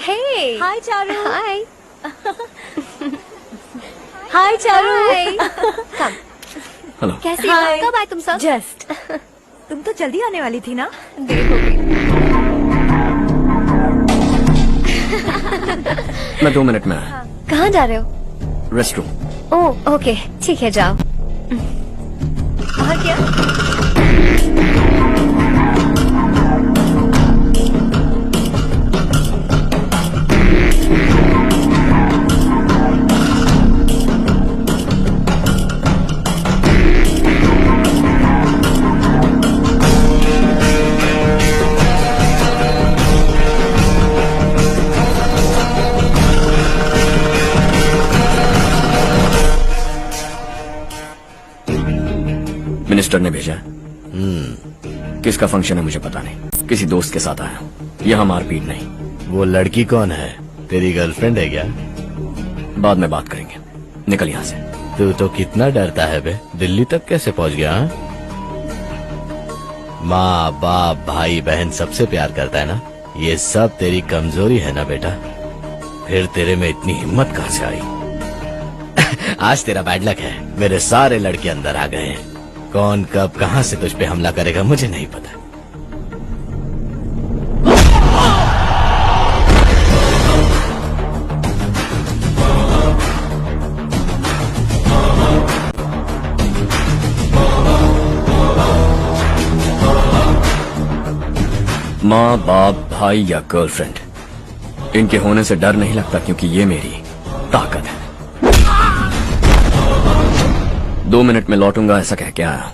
Hey.
हाय चारू।
Hi.
हाय चारू।
Come.
हेलो।
कैसे हो? कब आए तुम सब?
जस्ट। तुम तो जल्दी आने वाली थी ना?
देर हो गई।
मैं 2 मिनट में आया।
कहाँ जा रहे हो?
Rest room.
ओह ओके ठीक है जाओ। और क्या?
मिनिस्टर ने भेजा। किसका फंक्शन है मुझे पता नहीं, किसी दोस्त के साथ आया हूँ। यहाँ मारपीट नहीं।
वो लड़की कौन है? तेरी गर्लफ्रेंड है क्या?
बाद में बात करेंगे, निकल यहाँ से।
तू तो कितना डरता है बे, दिल्ली तक कैसे पहुँच गया? हाँ? माँ बाप भाई बहन सबसे प्यार करता है ना, ये सब तेरी कमजोरी है ना बेटा। फिर तेरे में इतनी हिम्मत कहाँ से आई? आज तेरा बैड लक है, मेरे सारे लड़के अंदर आ गए हैं। कौन कब कहां से तुझ पे हमला करेगा मुझे नहीं पता।
माँ बाप भाई या गर्लफ्रेंड, इनके होने से डर नहीं लगता, क्योंकि ये मेरी ताकत है। 2 मिनट में लौटूंगा ऐसा कह के आया हूं।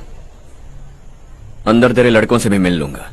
अंदर तेरे लड़कों से भी मिल लूंगा।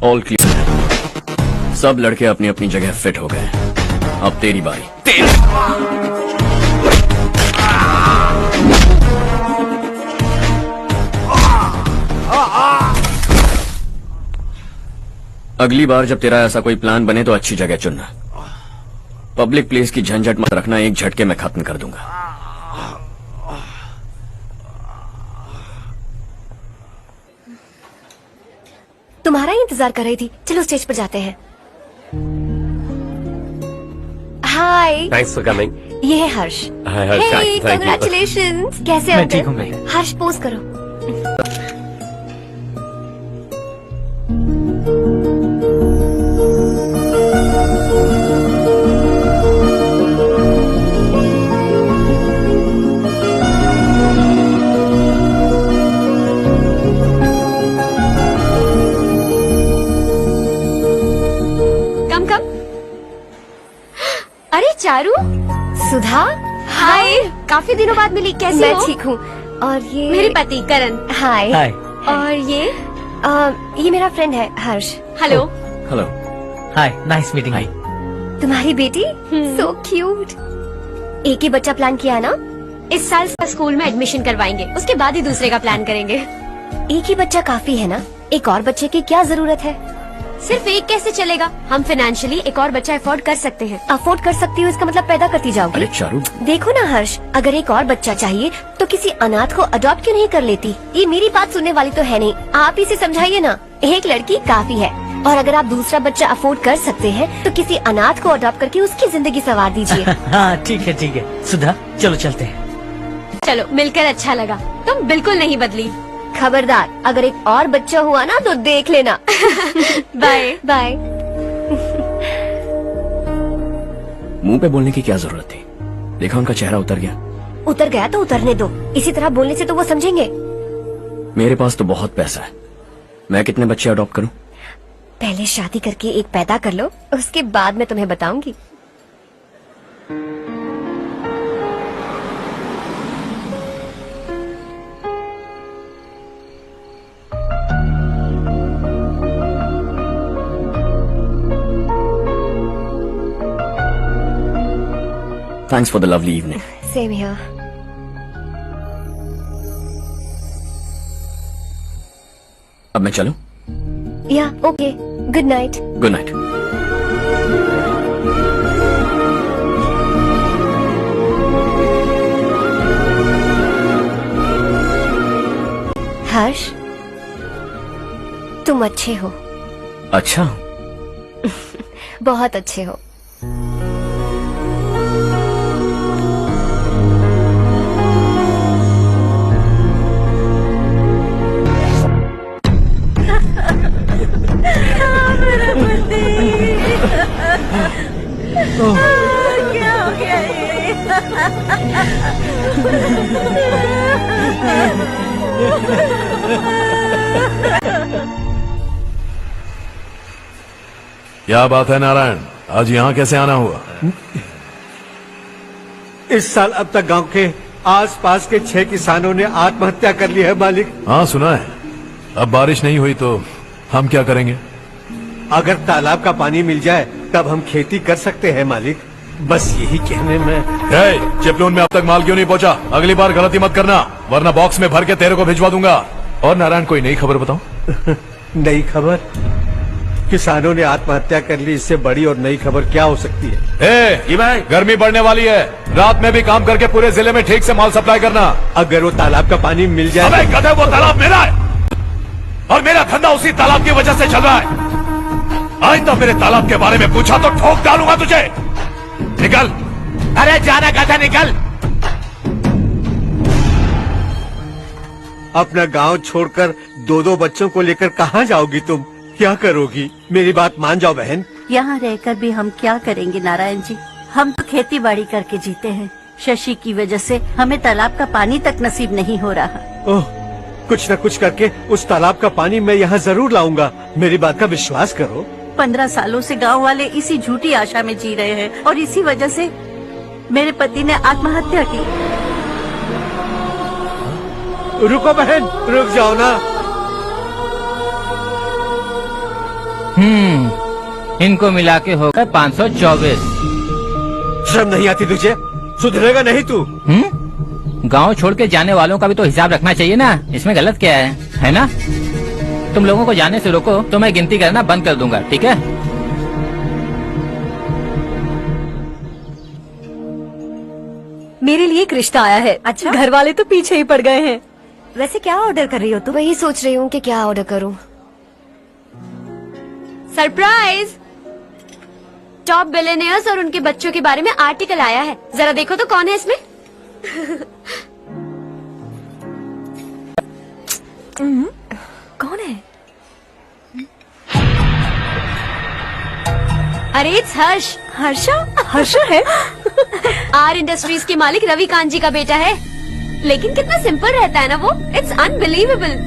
All clear. सब लड़के अपनी अपनी जगह फिट हो गए। अब तेरी बारी। अगली बार जब तेरा ऐसा कोई प्लान बने तो अच्छी जगह चुनना। पब्लिक प्लेस की झंझट मत रखना, एक झटके में खत्म कर दूंगा।
तुम्हारा ही इंतजार कर रही थी। चलो स्टेज पर जाते हैं। हाय।
Thanks for coming.
ये है Harsh.
Hi Harsh,
hey
thank you.
Congratulations. कैसे
मैं
हो?
ठीक हूँ बेटे।
हर्ष पोज करो। अरे चारू, सुधा, हाय। काफी दिनों बाद मिली, कैसी हो? मैं ठीक हूँ। और ये मेरे पति करण। हाय।
हाय।
है।
और ये मेरा फ्रेंड है हर्ष। हेलो।
हेलो।
हाय, नाइस मीटिंग। हाय।
तुम्हारी बेटी सो क्यूट। एक ही बच्चा प्लान किया ना, इस साल स्कूल में एडमिशन करवाएंगे, उसके बाद ही दूसरे का प्लान करेंगे। एक ही बच्चा काफी है ना, एक और बच्चे की क्या जरूरत है? सिर्फ एक कैसे चलेगा? हम फाइनेंशियली एक और बच्चा अफोर्ड कर सकते हैं। अफोर्ड कर सकती हूँ इसका मतलब पैदा करती जाओगी।
अरे चारू,
देखो ना हर्ष, अगर एक और बच्चा चाहिए तो किसी अनाथ को अडॉप्ट क्यों नहीं कर लेती? ये मेरी बात सुनने वाली तो है नहीं, आप इसे समझाइए ना। एक लड़की काफी है, और अगर आप दूसरा बच्चा अफोर्ड कर सकते हैं तो किसी अनाथ को अडॉप्ट करके उसकी जिंदगी संवार दीजिए।
हाँ ठीक है सुधा, चलो चलते हैं।
चलो, मिलकर अच्छा लगा। तुम बिल्कुल नहीं बदली। खबरदार, अगर एक और बच्चा हुआ ना तो देख लेना। Bye bye.
मुंह पे बोलने की क्या जरूरत थी? देखा उनका चेहरा उतर गया।
उतर गया तो उतरने दो, इसी तरह बोलने से तो वो समझेंगे।
मेरे पास तो बहुत पैसा है, मैं कितने बच्चे अडॉप्ट करूं?
पहले शादी करके एक पैदा कर लो, उसके बाद मैं तुम्हें बताऊंगी।
Thanks for the lovely evening.
Same here.
अब मैं चलूं?
Yeah, okay. Good night.
Good night.
हर्ष, तुम अच्छे हो।
अच्छा।
बहुत अच्छे हो।
क्या हो गया
क्या बात है नारायण, आज यहाँ कैसे आना हुआ?
इस साल अब तक गांव के आसपास के 6 किसानों ने आत्महत्या कर ली है मालिक।
हाँ सुना है। अब बारिश नहीं हुई तो हम क्या करेंगे?
अगर तालाब का पानी मिल जाए तब हम खेती कर सकते हैं मालिक। बस यही कहने में।
चिपलून में अब तक माल क्यों नहीं पहुंचा? अगली बार गलती मत करना, वरना बॉक्स में भर के तेरे को भिजवा दूंगा। और नारायण, कोई नई खबर बताओ।
नई खबर? किसानों ने आत्महत्या कर ली, इससे बड़ी और नई खबर क्या हो सकती है?
भाई, गर्मी बढ़ने वाली है, रात में भी काम करके पूरे जिले में ठीक से माल सप्लाई करना।
अगर वो तालाब का पानी मिल जाए।
अबे गधे, वो तालाब मेरा है और मेरा धंधा उसी तालाब की वजह से चल रहा है। आज तो मेरे तालाब के बारे में पूछा तो ठोक डालूंगा तुझे। निकल।
अरे जाना गधा, निकल।
अपना गांव छोड़कर 2-2 बच्चों को लेकर कहाँ जाओगी तुम? क्या करोगी? मेरी बात मान जाओ बहन।
यहाँ रहकर भी हम क्या करेंगे नारायण जी? हम तो खेती बाड़ी करके जीते हैं। शशि की वजह से हमें तालाब का पानी तक नसीब नहीं हो रहा।
ओह, कुछ न कुछ करके उस तालाब का पानी मैं यहाँ जरूर लाऊंगा। मेरी बात का विश्वास करो।
15 सालों से गांव वाले इसी झूठी आशा में जी रहे हैं और इसी वजह से मेरे पति ने आत्महत्या की।
रुको बहन, रुक जाओ ना।
इनको मिला के हो गए 524।
शर्म नहीं आती तुझे? सुधरेगा नहीं तू?
गांव छोड़ के जाने वालों का भी तो हिसाब रखना चाहिए ना। इसमें गलत क्या है ना? तुम लोगों को जाने से रोको तो मैं गिनती करना बंद कर दूंगा, ठीक है?
मेरे लिए एक रिश्ता आया है। अच्छा? घर वाले तो पीछे ही पड़ गए हैं।
वैसे क्या ऑर्डर कर रही हो तुम? वही सोच रही हूँ कि क्या ऑर्डर करूँ। सरप्राइज! टॉप बिलियनियर्स और उनके बच्चों के बारे में आर्टिकल आया है, जरा देखो तो कौन है इसमें।
कौन है?
अरे इट्स हर्ष।
हर्षा है?
आर इंडस्ट्रीज के मालिक रवि कांत जी का बेटा है। लेकिन कितना सिंपल रहता है ना वो। It's unbelievable.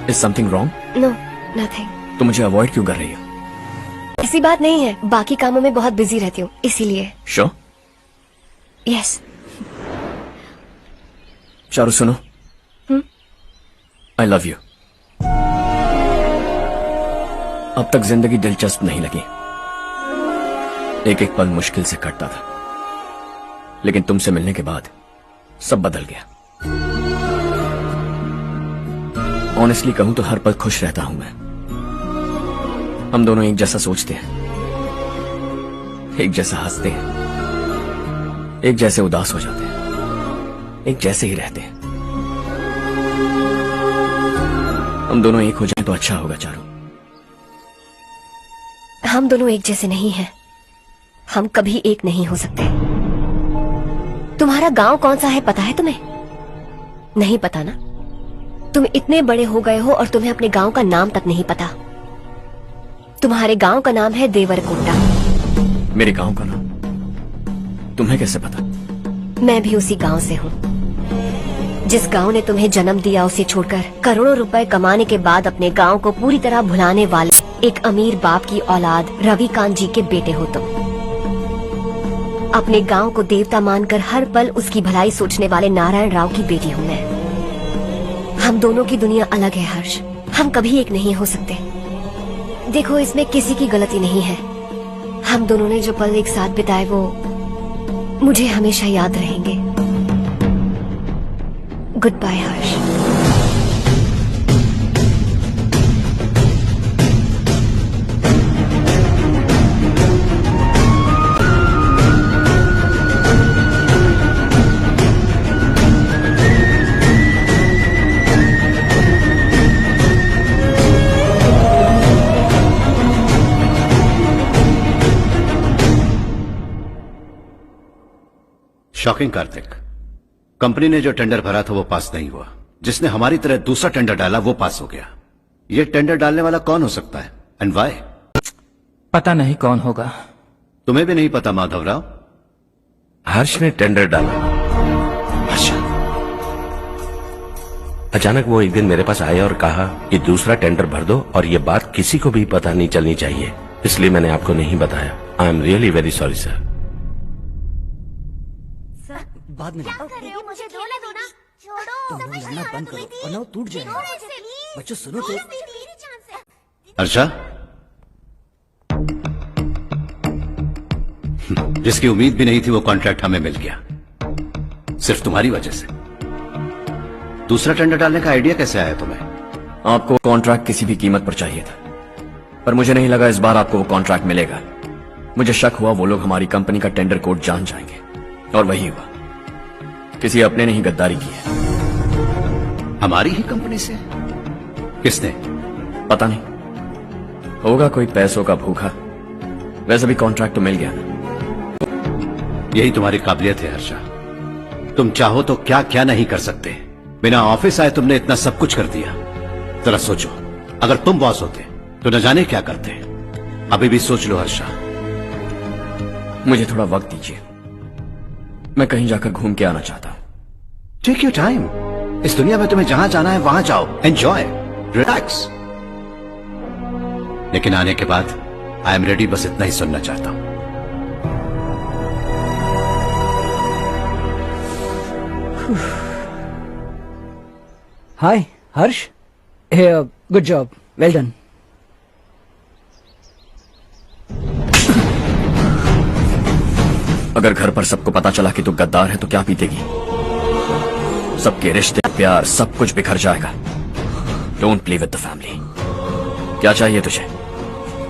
Is something wrong?
No, nothing.
तो मुझे अवॉइड क्यों कर रही हो?
ऐसी बात नहीं है, बाकी कामों में बहुत बिजी रहती हूँ इसीलिए।
श्योर?
यस।
चारू सुनो, आई लव यू। अब तक जिंदगी दिलचस्प नहीं लगी, एक एक पल मुश्किल से कटता था, लेकिन तुमसे मिलने के बाद सब बदल गया। ऑनेस्टली कहूं तो हर पल खुश रहता हूं मैं। हम दोनों एक जैसा सोचते हैं, एक जैसा हंसते हैं, एक जैसे उदास हो जाते हैं, एक जैसे ही रहते हैं। हम दोनों एक हो जाएं तो अच्छा होगा चारू।
हम दोनों एक जैसे नहीं हैं, हम कभी एक नहीं हो सकते। तुम्हारा गांव कौन सा है पता है तुम्हें? नहीं पता ना? तुम इतने बड़े हो गए हो और तुम्हें अपने गांव का नाम तक नहीं पता। तुम्हारे गांव का नाम है देवरकोटा।
मेरे गांव का नाम तुम्हें कैसे पता?
मैं भी उसी गांव से हूँ। जिस गांव ने तुम्हें जन्म दिया उसे छोड़कर करोड़ों रुपए कमाने के बाद अपने गांव को पूरी तरह भुलाने वाले एक अमीर बाप की औलाद रविकांत जी के बेटे हो तुम। अपने गांव को देवता मानकर हर पल उसकी भलाई सोचने वाले नारायण राव की बेटी हूँ मैं। हम दोनों की दुनिया अलग है हर्ष, हम कभी एक नहीं हो सकते। देखो इसमें किसी की गलती नहीं है। हम दोनों ने जो पल एक साथ बिताए वो मुझे हमेशा याद रहेंगे। गुड बाय हर्ष।
शॉकिंग कार्तिक, कंपनी ने जो टेंडर भरा था वो पास नहीं हुआ। जिसने हमारी तरह दूसरा टेंडर डाला वो पास हो गया। ये टेंडर डालने वाला कौन हो सकता है एंड व्हाई?
पता नहीं कौन होगा।
तुम्हें भी नहीं पता माधवराव?
हर्ष ने टेंडर डाला। अच्छा। अचानक वो एक दिन मेरे पास आया और कहा कि दूसरा टेंडर भर दो और ये बात किसी को भी पता नहीं चलनी चाहिए, इसलिए मैंने आपको नहीं बताया। I am really very sorry sir.
बाद में
मुझे धोने दो ना। छोड़ो।
तो लड़ना बंद करो वरना वो टूट जाएगा। बच्चों सुनो तो।
अर्षा, जिसकी उम्मीद भी नहीं थी वो कॉन्ट्रैक्ट हमें मिल गया, सिर्फ तुम्हारी वजह से। दूसरा टेंडर डालने का आइडिया कैसे आया तुम्हें?
आपको कॉन्ट्रैक्ट किसी भी कीमत पर चाहिए था, पर मुझे नहीं लगा इस बार आपको वो कॉन्ट्रैक्ट मिलेगा। मुझे शक हुआ वो लोग हमारी कंपनी का टेंडर कोड जान जाएंगे, और वही हुआ। किसी अपने ने ही गद्दारी की है।
हमारी ही कंपनी से? किसने?
पता नहीं, होगा कोई पैसों का भूखा। वैसे भी कॉन्ट्रैक्ट तो मिल गया ना।
यही तुम्हारी काबिलियत है हर्षा। तुम चाहो तो क्या क्या नहीं कर सकते। बिना ऑफिस आए तुमने इतना सब कुछ कर दिया। जरा सोचो, अगर तुम बॉस होते तो न जाने क्या करते। अभी भी सोच लो हर्षा।
मुझे थोड़ा वक्त दीजिए, मैं कहीं जाकर घूम के आना चाहता हूं।
Take your time. इस दुनिया में तुम्हें जहां जाना है वहां जाओ, एंजॉय, रिलैक्स। लेकिन आने के बाद आई एम रेडी, बस इतना ही सुनना चाहता हूं।
हाय हर्ष, गुड जॉब, वेल डन।
अगर घर पर सबको पता चला कि तू गद्दार है तो क्या पीतेगी? सबके रिश्ते, प्यार, सब कुछ बिखर जाएगा। Don't play with the family. क्या चाहिए तुझे?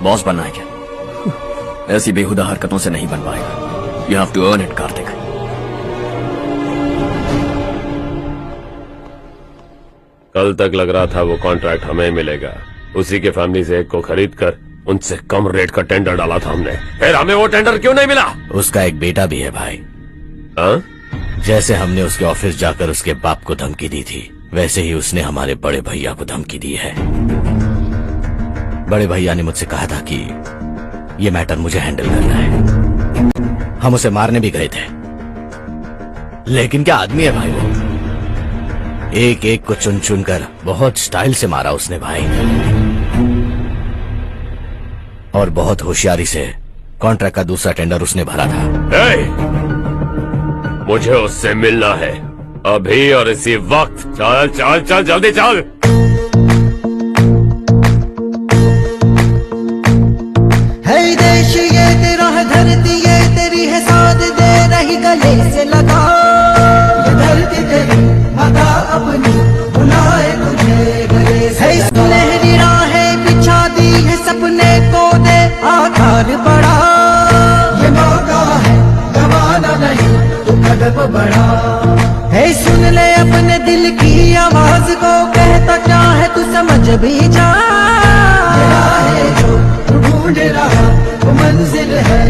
बॉस बनना है क्या? ऐसी बेहुदा हरकतों से नहीं बन पाएगा। You have to earn it Kartik.
कल तक लग रहा था वो कॉन्ट्रैक्ट हमें मिलेगा। उसी के फैमिली से एक को खरीद कर उनसे कम रेट का टेंडर डाला था हमने, फिर हमें वो टेंडर क्यों नहीं मिला?
उसका एक बेटा भी है भाई।
हाँ?
जैसे हमने उसके ऑफिस जाकर उसके बाप को धमकी दी थी, वैसे ही उसने हमारे बड़े भैया को धमकी दी है। बड़े भैया ने मुझसे कहा था कि ये मैटर मुझे हैंडल करना है। हम उसे मारने भी गए थे, लेकिन क्या आदमी है भाई वो। एक एक को चुन चुन कर बहुत स्टाइल से मारा उसने भाई, और बहुत होशियारी से कॉन्ट्रैक्ट का दूसरा टेंडर उसने भरा था।
मुझे उससे मिलना है अभी और इसी वक्त। चल चल चल जल्दी चल।
है देश ये तेरा है, धरती ये तेरी है, साथ दे रही गले से लगा। ये धरती तेरी माता अपनी बुलाए तुझे गले से लगा। सुनहरी राहें बिछा दी है, सपने को दे आकार बड़ा। ये मौका है गवाना नहीं, तू कदम बढ़ा। है सुन ले अपने दिल की आवाज को, कहता क्या है तू समझ भी जा। ढूंढ रहा वो मंजिल है,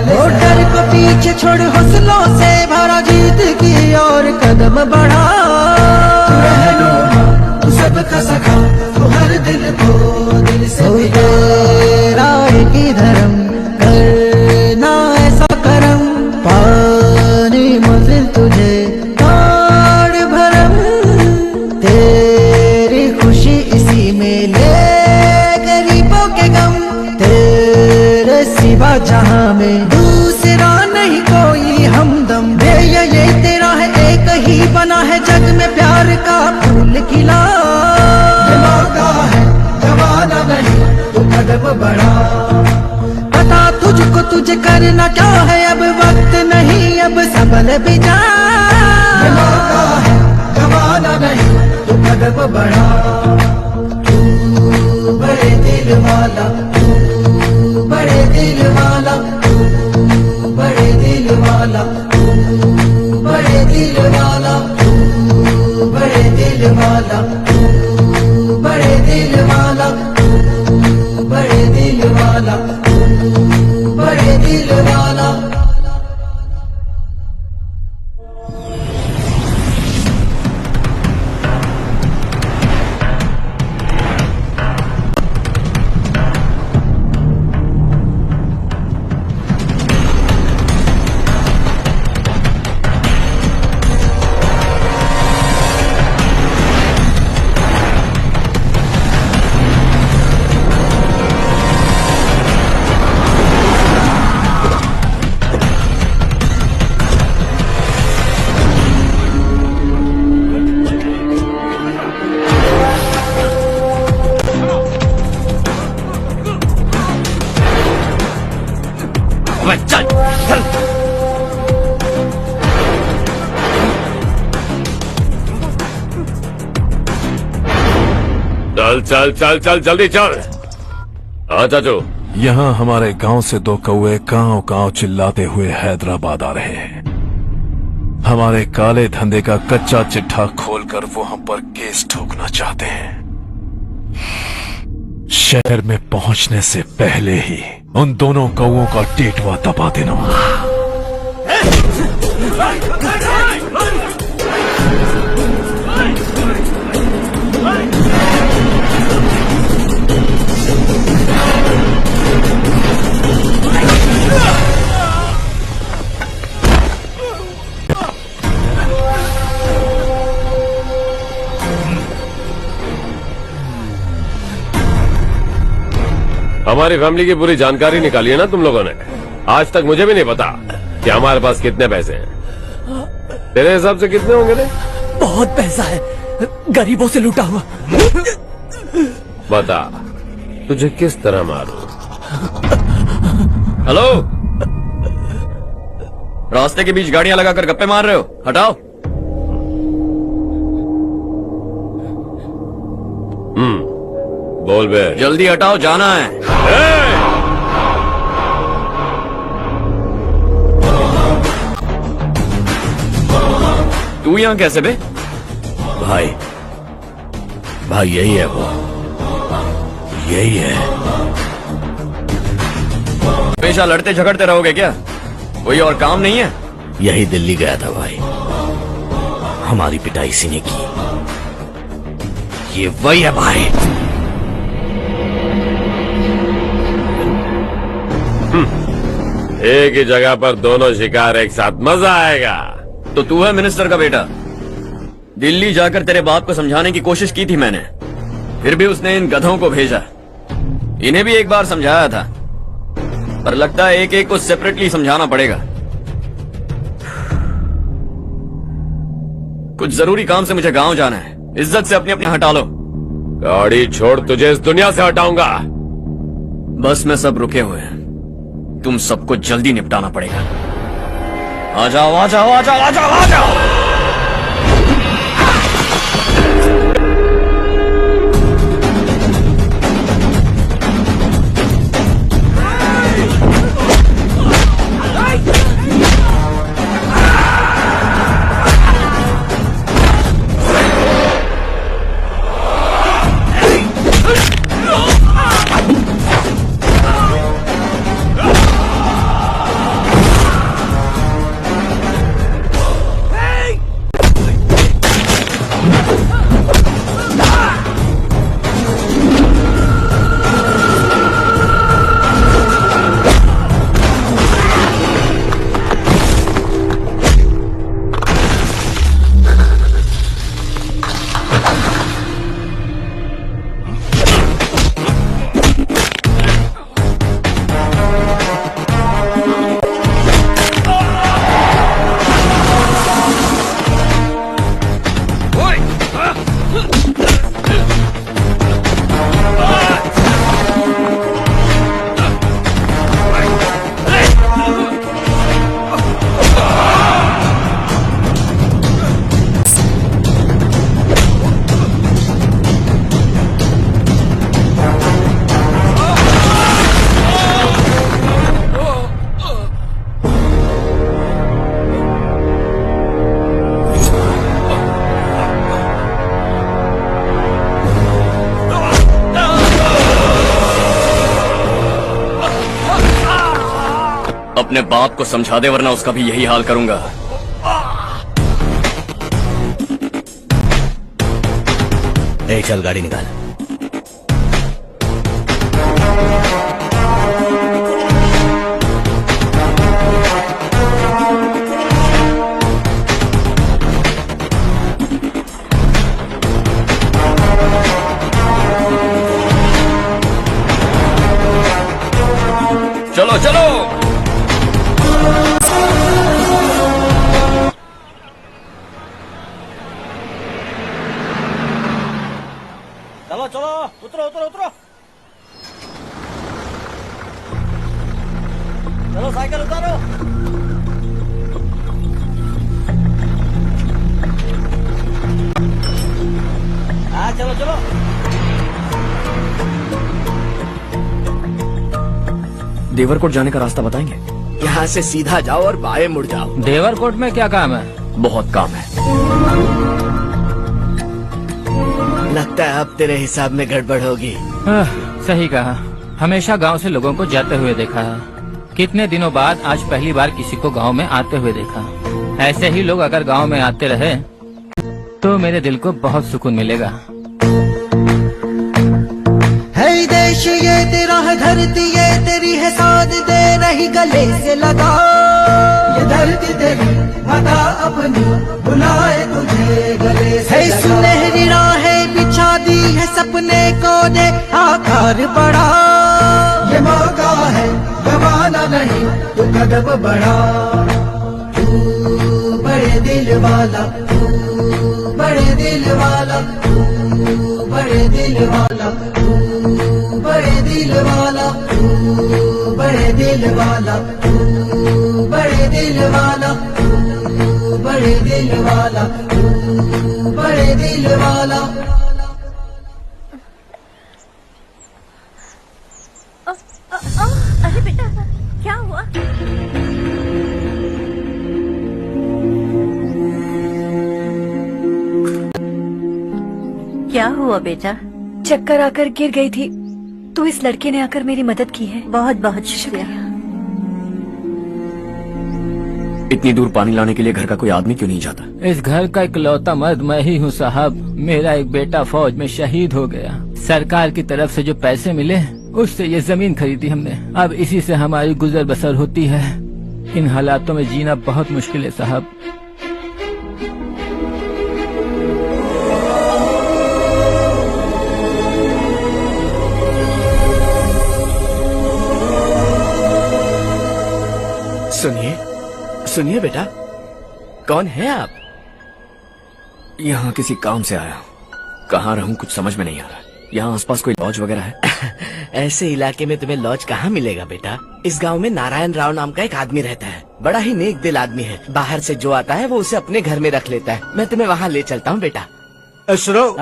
वो डर को पीछे छोड़ हौसलों से भरा, जीत की और कदम बढ़ा। तू रहनुमा, तू सबका सखा, तू हर दिल को दिल से तेरा एक ही धर्म, करना ऐसा करम, पानी मंजिल तुझे ताड़ भरम। तेरी खुशी इसी में ले गरीबों के गम, तेरे सिवा जहां में दूसरा नहीं कोई हमदम। ये तेरा है, एक ही बना है जग में प्यार का फूल खिला। ये मौका है गवाना नहीं, तू कदम बढ़ा। पता तुझको तुझे करना क्या है, अब वक्त नहीं अब संभल भी जा। ये मौका है गवाना नहीं, तू कदम बढ़ा। तू बड़े दिल वाला, तू बड़े दिल वाला, तू बड़े दिल वाला, तू बड़े दिल वाला, तू बड़े दिल वाला, तू बड़े दिल वाला, तू बड़े दिल वाला, तू बड़े दिल वाला।
चल चल चल चल जल्दी चल। हाँ चाचू।
यहाँ हमारे गांव से दो कौवे गांव गांव चिल्लाते हुए हैदराबाद आ रहे हैं। हमारे काले धंधे का कच्चा चिट्ठा खोलकर वो हम पर केस ठोकना चाहते हैं। शहर में पहुंचने से पहले ही उन दोनों कौवों का टेटवा दबा देना।
हमारी फैमिली की पूरी जानकारी निकाली है ना तुम लोगों ने। आज तक मुझे भी नहीं पता कि हमारे पास कितने पैसे हैं। तेरे हिसाब से कितने होंगे रे?
बहुत पैसा है, गरीबों से लूटा हुआ।
बता तुझे किस तरह मारूं?
हेलो, रास्ते के बीच गाड़ियां लगाकर गप्पे मार रहे हो, हटाओ।
बोल बे।
जल्दी हटाओ, जाना है। तू यहाँ कैसे बे?
भाई भाई यही है वो, यही है।
हमेशा लड़ते झगड़ते रहोगे क्या? कोई और काम नहीं है?
यही दिल्ली गया था भाई, हमारी पिटाई इसी ने की। ये वही है भाई।
एक ही जगह पर दोनों शिकार एक साथ, मजा आएगा।
तो तू है मिनिस्टर का बेटा? दिल्ली जाकर तेरे बाप को समझाने की कोशिश की थी मैंने, फिर भी उसने इन गधों को भेजा। इन्हें भी एक बार समझाया था, पर लगता है एक एक को सेपरेटली समझाना पड़ेगा। कुछ जरूरी काम से मुझे गांव जाना है। इज्जत से अपनी अपनी हटा लो।
गाड़ी छोड़, तुझे इस दुनिया से हटाऊंगा।
बस में सब रुके हुए हैं, तुम सबको जल्दी निपटाना पड़ेगा। आ जाओ आ जाओ आ जाओ आ जाओ आ जाओ। अपने बाप को समझा दे, वरना उसका भी यही हाल करूंगा।
ए, चल गाड़ी निकाल।
चलो चलो।
चलो चलो, उतरो उतरो उतरो। चलो साइकिल उतारो। हाँ चलो चलो।
देवरकोट जाने का रास्ता बताएंगे?
यहाँ से सीधा जाओ और बाएं मुड़ जाओ।
देवरकोट में क्या काम है?
बहुत काम है।
लगता है अब तेरे हिसाब में गड़बड़ होगी।
सही कहा। हमेशा गांव से लोगों को जाते हुए देखा है, कितने दिनों बाद आज पहली बार किसी को गांव में आते हुए देखा। ऐसे ही लोग अगर गांव में आते रहे तो मेरे दिल को बहुत सुकून मिलेगा।
है देश ये तेरा है, धरती ये तेरी है, साथ दे रही गले से लगा। ये धरती तेरी बता अपनी, बुलाए तुझे गले से लगा। सुनहरी राहें बिछा दी है, सपने को दे आकार बढ़ा। ये मौका है गवाना नहीं, तू कदम बढ़ा। तू बड़े दिल वाला, तू बड़े दिल वाला, तू बड़े दिल वाला, तू बड़े दिल वाला, तू बड़े दिल वाला, तू बड़े दिल वाला, तू बड़े दिल वाला, तू बड़े दिल वाला।
अरे बेटा क्या हुआ? क्या हुआ बेटा?
चक्कर आकर गिर गई थी, तो इस लड़के ने आकर मेरी मदद की है।
बहुत बहुत शुक्रिया।
इतनी दूर पानी लाने के लिए घर का कोई आदमी क्यों नहीं जाता?
इस घर का इकलौता मर्द मैं ही हूँ साहब। मेरा एक बेटा फौज में शहीद हो गया। सरकार की तरफ से जो पैसे मिले उससे ये जमीन खरीदी हमने। अब इसी से हमारी गुजर बसर होती है। इन हालातों में जीना बहुत मुश्किल है साहब।
सुनिए सुनिए बेटा, कौन है आप?
यहाँ किसी काम से आया हूँ। कहाँ रहूँ कुछ समझ में नहीं आ रहा। यहाँ आसपास कोई लॉज वगैरह है?
ऐसे इलाके में तुम्हें लॉज कहाँ मिलेगा बेटा? इस गांव में नारायण राव नाम का एक आदमी रहता है। बड़ा ही नेक दिल आदमी है। बाहर से जो आता है वो उसे अपने घर में रख लेता है। मैं तुम्हें वहाँ ले चलता हूँ बेटा।
सुनो,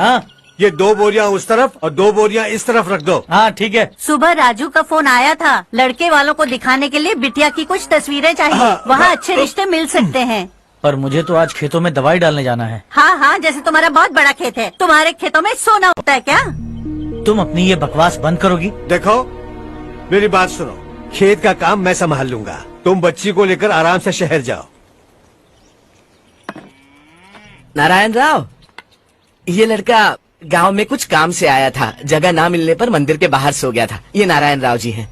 ये 2 बोरियां उस तरफ और 2 बोरियां इस तरफ रख दो।
हाँ ठीक है।
सुबह राजू का फोन आया था, लड़के वालों को दिखाने के लिए बिटिया की कुछ तस्वीरें चाहिए। वहाँ अच्छे रिश्ते मिल सकते हैं।
पर मुझे तो आज खेतों में दवाई डालने जाना है।
हाँ हाँ, जैसे तुम्हारा बहुत बड़ा खेत है, तुम्हारे खेतों में सोना होता है क्या?
तुम अपनी ये बकवास बंद करोगी?
देखो मेरी बात सुनो, खेत का काम मैं संभाल लूंगा। तुम बच्ची को लेकर आराम से शहर जाओ।
नारायण राव, ये लड़का गांव में कुछ काम से आया था। जगह ना मिलने पर मंदिर के बाहर सो गया था। ये नारायण राव जी हैं।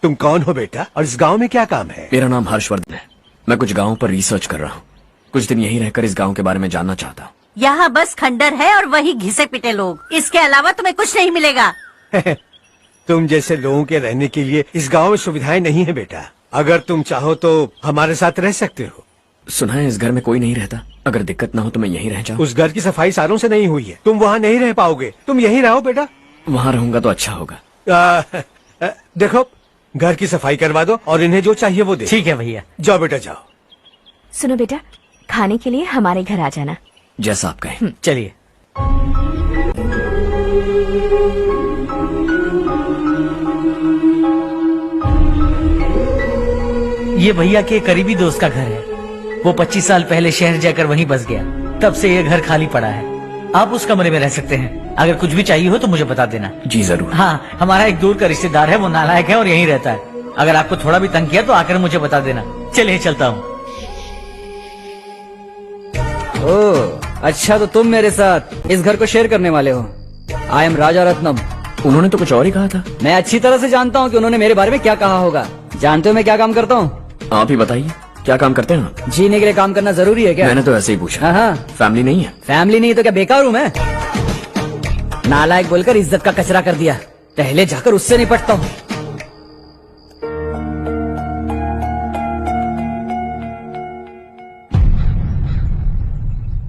तुम कौन हो बेटा और इस गांव में क्या काम है?
मेरा नाम हर्षवर्धन है। मैं कुछ गाँव पर रिसर्च कर रहा हूँ। कुछ दिन यहीं रहकर इस गाँव के बारे में जानना चाहता हूँ।
यहाँ बस खंडर है और वही घिसे पिटे लोग। इसके अलावा तुम्हें कुछ नहीं मिलेगा।
तुम जैसे लोगों के रहने के लिए इस गांव में सुविधाएं नहीं है बेटा। अगर तुम चाहो तो हमारे साथ रह सकते हो।
सुना है इस घर में कोई नहीं रहता। अगर दिक्कत ना हो तो मैं यहीं रह जाऊँ।
उस घर की सफाई सालों से नहीं हुई है। तुम वहाँ नहीं रह पाओगे। तुम यहीं रहो बेटा।
वहाँ रहूंगा तो अच्छा होगा।
देखो, घर की सफाई करवा दो और इन्हें जो चाहिए वो दे।
ठीक है भैया।
जाओ बेटा जाओ।
सुनो बेटा, खाने के लिए हमारे घर आ जाना।
जैसा आप कहें।
चलिए। ये भैया के करीबी दोस्त का घर है। वो 25 साल पहले शहर जाकर वहीं बस गया। तब से ये घर खाली पड़ा है। आप उस कमरे में रह सकते हैं। अगर कुछ भी चाहिए हो तो मुझे बता देना।
जी जरूर।
हाँ, हमारा एक दूर का रिश्तेदार है, वो नालायक है और यहीं रहता है। अगर आपको थोड़ा भी तंग किया तो आकर मुझे बता देना। चलिए चलता हूँ।
ओह, अच्छा तो तुम मेरे साथ इस घर को शेयर करने वाले हो। आई एम राजा रत्नम।
उन्होंने तो कुछ और ही कहा था।
मैं अच्छी तरह से जानता हूँ कि उन्होंने मेरे बारे में क्या कहा होगा। जानते हो मैं क्या काम करता हूँ?
आप ही बताइए, क्या काम करते हैं आप?
जीने के लिए काम करना जरूरी है क्या?
मैंने तो ऐसे ही पूछा।
हाँ हाँ।
फैमिली नहीं है?
फैमिली नहीं तो क्या बेकार हूँ मैं? नालायक बोलकर इज्जत का कचरा कर दिया। पहले जाकर उससे निपटता हूँ।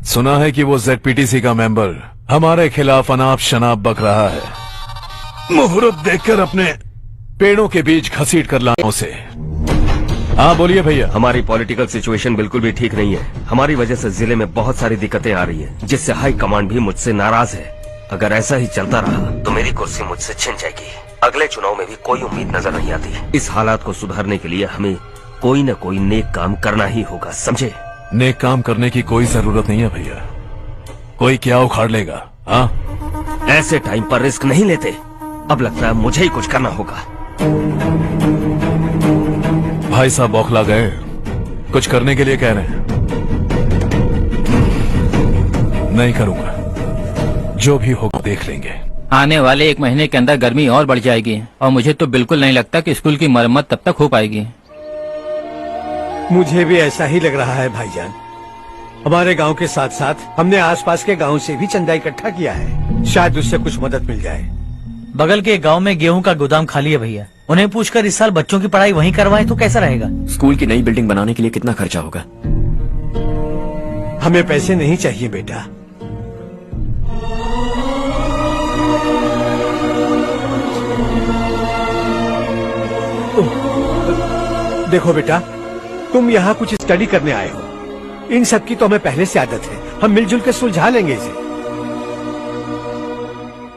सुना है कि वो ZPTC का मेंबर हमारे खिलाफ अनाप शनाप बक रहा है। मुहूर्त देखकर अपने पेड़ों के बीच घसीट कर लाओ उसे। हाँ बोलिए भैया।
हमारी पॉलिटिकल सिचुएशन बिल्कुल भी ठीक नहीं है। हमारी वजह से जिले में बहुत सारी दिक्कतें आ रही है, जिससे हाई कमांड भी मुझसे नाराज है। अगर ऐसा ही चलता रहा तो मेरी कुर्सी मुझसे छिन जाएगी। अगले चुनाव में भी कोई उम्मीद नजर नहीं आती। इस हालात को सुधारने के लिए हमें कोई न कोई नेक काम करना ही होगा, समझे?
नेक काम करने की कोई जरूरत नहीं है भैया। कोई क्या उखाड़ लेगा? हाँ,
ऐसे टाइम पर रिस्क नहीं लेते। अब लगता है मुझे ही कुछ करना होगा।
भाई साहब बौखला गए, कुछ करने के लिए कह रहे हैं। नहीं करूंगा, जो भी होगा देख लेंगे।
आने वाले 1 महीने के अंदर गर्मी और बढ़ जाएगी और मुझे तो बिल्कुल नहीं लगता कि स्कूल की मरम्मत तब तक हो पाएगी।
मुझे भी ऐसा ही लग रहा है भाईजान। हमारे गांव के साथ साथ हमने आसपास के गांव से भी चंदा इकट्ठा किया है। शायद उससे कुछ मदद मिल जाए।
बगल के गांव में गेहूं का गोदाम खाली है भैया। उन्हें पूछकर इस साल बच्चों की पढ़ाई वहीं करवाएं तो कैसा रहेगा?
स्कूल की नई बिल्डिंग बनाने के लिए कितना खर्चा होगा?
हमें पैसे नहीं चाहिए बेटा। देखो बेटा, तुम यहाँ कुछ स्टडी करने आए हो। इन सब की तो हमें पहले से आदत है। हम मिलजुल के सुलझा लेंगे इसे।